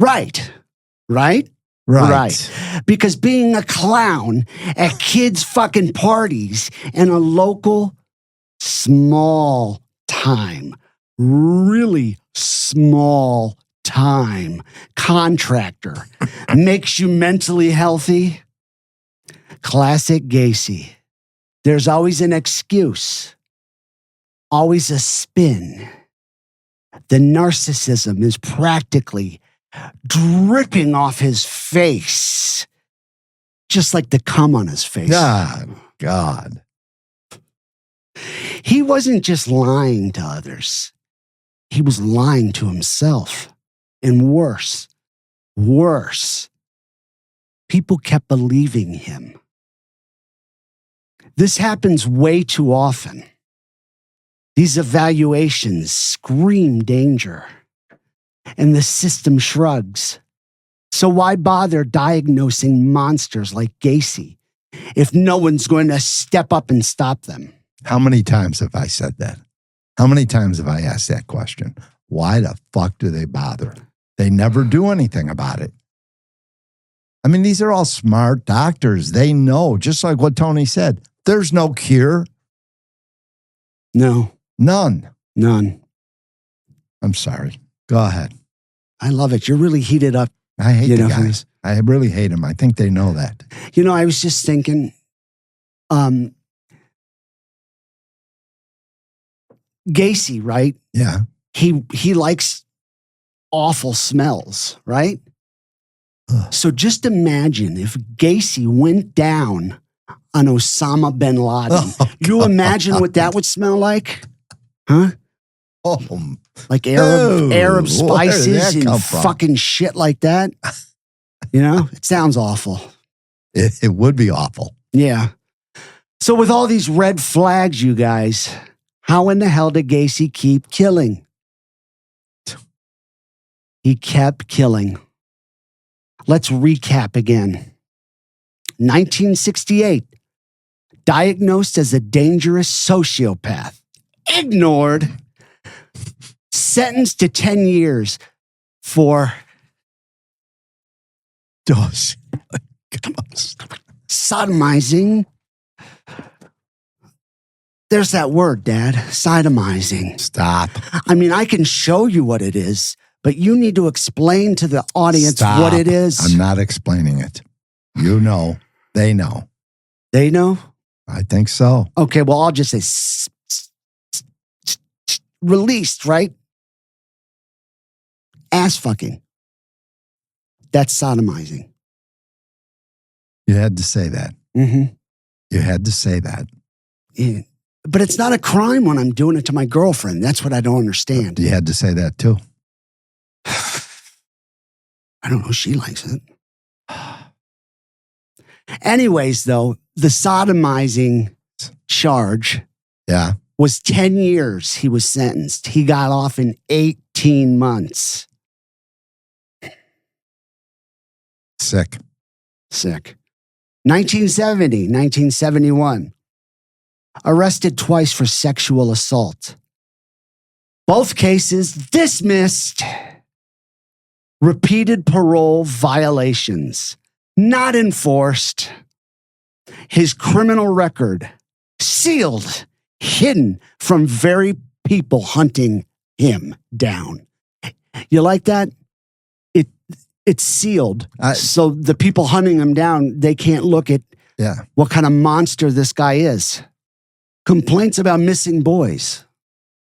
Right. Because being a clown at kids' fucking parties and a local small time, really small time contractor makes you mentally healthy. Classic Gacy. There's always an excuse, always a spin. The narcissism is practically dripping off his face, just like the cum on his face. God. He wasn't just lying to others. He was lying to himself. And worse. People kept believing him. This happens way too often. These evaluations scream danger, and the system shrugs. So why bother diagnosing monsters like Gacy if no one's going to step up and stop them? How many times have I said that? How many times have I asked that question? Why the fuck do they bother? They never do anything about it. I mean, these are all smart doctors. They know, just like what Tony said, there's no cure. No. None. None. I'm sorry. Go ahead. I love it. You're really heated up. I hate the for guys. I really hate him. I think they know that. I was just thinking, Gacy, right? Yeah. He likes awful smells, right? Ugh. So just imagine if Gacy went down on Osama bin Laden. Oh, you imagine what that would smell like? Huh? Oh, Like where Arab did that spices and come from? fucking shit like that. It sounds awful. it would be awful. Yeah. So with all these red flags, you guys, how in the hell did Gacy keep killing? He kept killing. Let's recap again. 1968, diagnosed as a dangerous sociopath. Ignored. Sentenced to 10 years for sodomizing. There's that word, Dad, sodomizing. Stop. I mean, I can show you what it is, but you need to explain to the audience Stop. what it is. I'm not explaining it. You know. They know. They know? I think so. Okay, well, I'll just say released, right? Ass fucking. That's sodomizing. You had to say that. Mm-hmm. You had to say that. Yeah. But it's not a crime when I'm doing it to my girlfriend. That's what I don't understand. You had to say that too. I don't know. She likes it. Anyways, though, the sodomizing charge Yeah. was 10 years he was sentenced. He got off in 18 months. Sick. 1970, 1971. Arrested twice for sexual assault. Both cases dismissed. Repeated parole violations. Not enforced. His criminal record sealed, hidden from very people hunting him down. You like that? It's sealed. So the people hunting him down, they can't look at what kind of monster this guy is. Complaints about missing boys.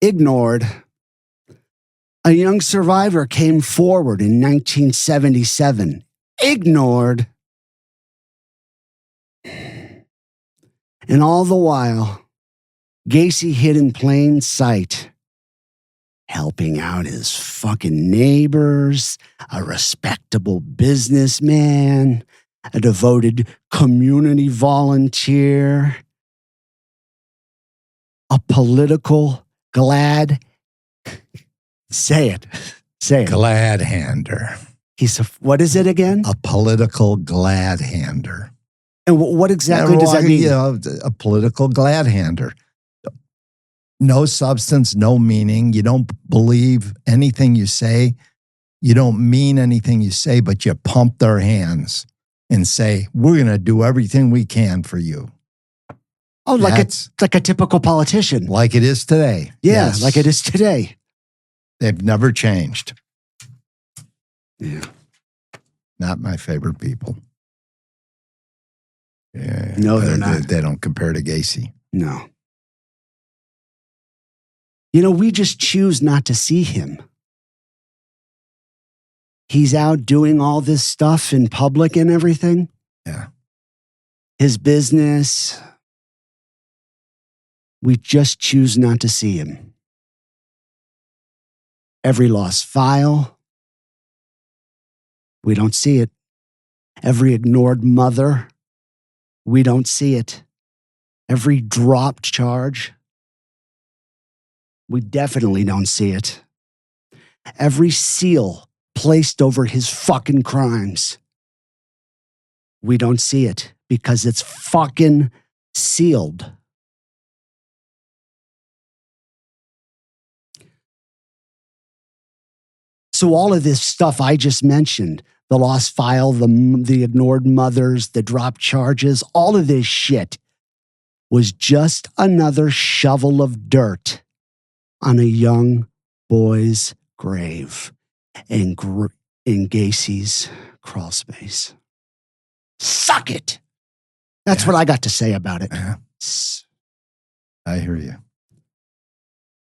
Ignored. A young survivor came forward in 1977. Ignored. And all the while, Gacy hid in plain sight, helping out his fucking neighbors, a respectable businessman, a devoted community volunteer, a political say it. Glad hander. What is it again? A political glad hander. And what exactly does that mean? A political glad hander. No substance, no meaning. You don't believe anything you say. You don't mean anything you say, but you pump their hands and say, we're going to do everything we can for you. Oh, like a typical politician. Like it is today. Yeah, Yes. like it is today. They've never changed. Yeah. Not my favorite people. Yeah. No, they're not. They don't compare to Gacy. No. We just choose not to see him. He's out doing all this stuff in public and everything. Yeah. His business. We just choose not to see him. Every lost file. We don't see it. Every ignored mother. We don't see it. every dropped charge, we definitely don't see it. Every seal placed over his fucking crimes, we don't see it because it's fucking sealed. So all of this stuff I just mentioned, the lost file, the ignored mothers, the dropped charges, all of this shit was just another shovel of dirt on a young boy's grave in Gacy's crawl space. Suck it. That's what I got to say about it. Yeah. I hear you.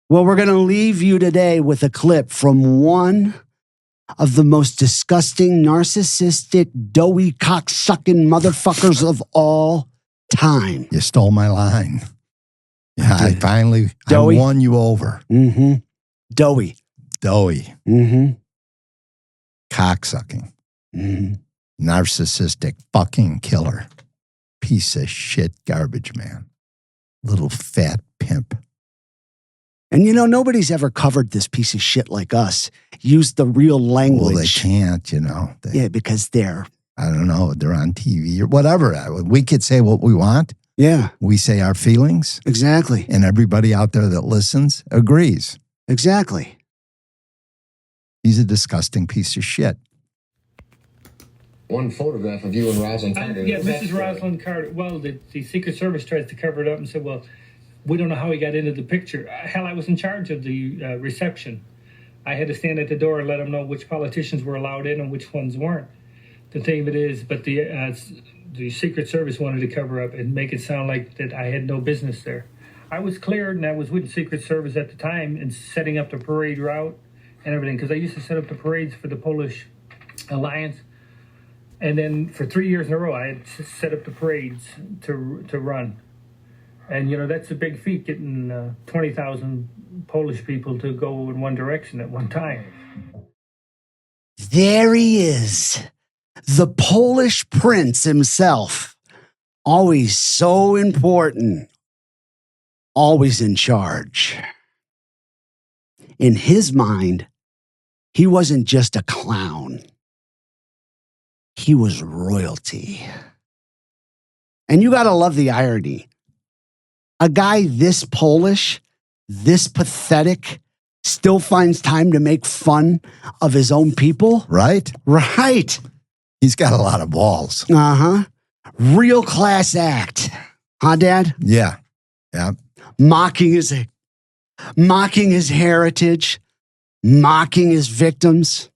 Well, we're going to leave you today with a clip from one of the most disgusting, narcissistic, doughy, cocksucking motherfuckers of all time. You stole my line. Yeah, I finally I won you over. Mm-hmm. Doughy. Mm-hmm. Cocksucking. Mm-hmm. Narcissistic fucking killer. Piece of shit garbage man. Little fat pimp. And you know, nobody's ever covered this piece of shit like us. Use the real language. Well, they can't, you know. Yeah, because they're... I don't know, they're on TV or whatever. We could say what we want. Yeah. We say our feelings. Exactly. And everybody out there that listens agrees. Exactly. He's a disgusting piece of shit. One photograph of you and Rosalind Carter. Yeah, Mrs. Rosalind Carter. Well, the Secret Service tries to cover it up and said, well, we don't know how he got into the picture. Hell, I was in charge of the reception. I had to stand at the door and let them know which politicians were allowed in and which ones weren't. The thing of it is, but the Secret Service wanted to cover up and make it sound like that I had no business there. I was cleared, and I was with the Secret Service at the time and setting up the parade route and everything, because I used to set up the parades for the Polish Alliance. And then for 3 years in a row, I had set up the parades to run. And, you know, that's a big feat, getting 20,000 Polish people to go in one direction at one time. There he is. The Polish prince himself. Always so important. Always in charge. In his mind, he wasn't just a clown. He was royalty. And you gotta love the irony. A guy this Polish, this pathetic, still finds time to make fun of his own people? Right? Right. He's got a lot of balls. Uh-huh. Real class act. Huh, Dad? Yeah. Yeah. Mocking his heritage, mocking his victims,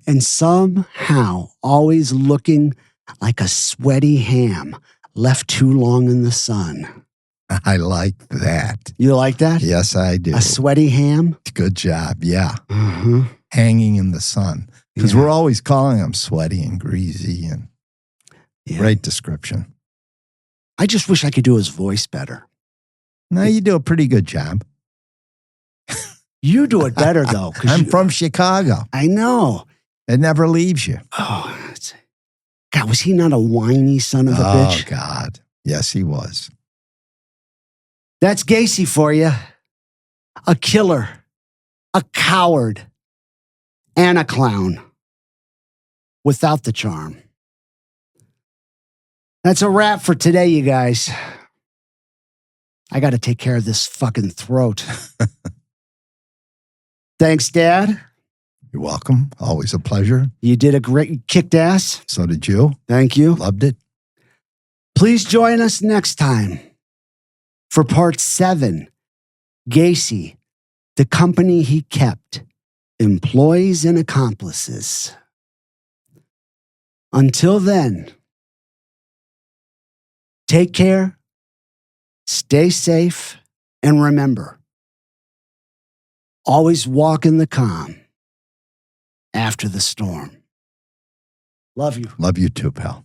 and somehow always looking like a sweaty ham left too long in the sun. I like that. You like that? Yes, I do. A sweaty ham? Good job. Yeah. Mm-hmm. Hanging in the sun. Because we're always calling him sweaty and greasy and great description. I just wish I could do his voice better. No, you do a pretty good job. You do it better, though. I'm from Chicago. I know. It never leaves you. Oh, God, was he not a whiny son of a bitch? Oh, God. Yes, he was. That's Gacy for you. A killer, a coward, and a clown. Without the charm. That's a wrap for today, you guys. I got to take care of this fucking throat. Thanks, Dad. You're welcome. Always a pleasure. You did a great, kicked ass. So did you. Thank you. Loved it. Please join us next time for part 7. Gacy, the company he kept, employees and accomplices. Until then, take care, stay safe, and remember, always walk in the calm after the storm. Love you. Love you too, pal.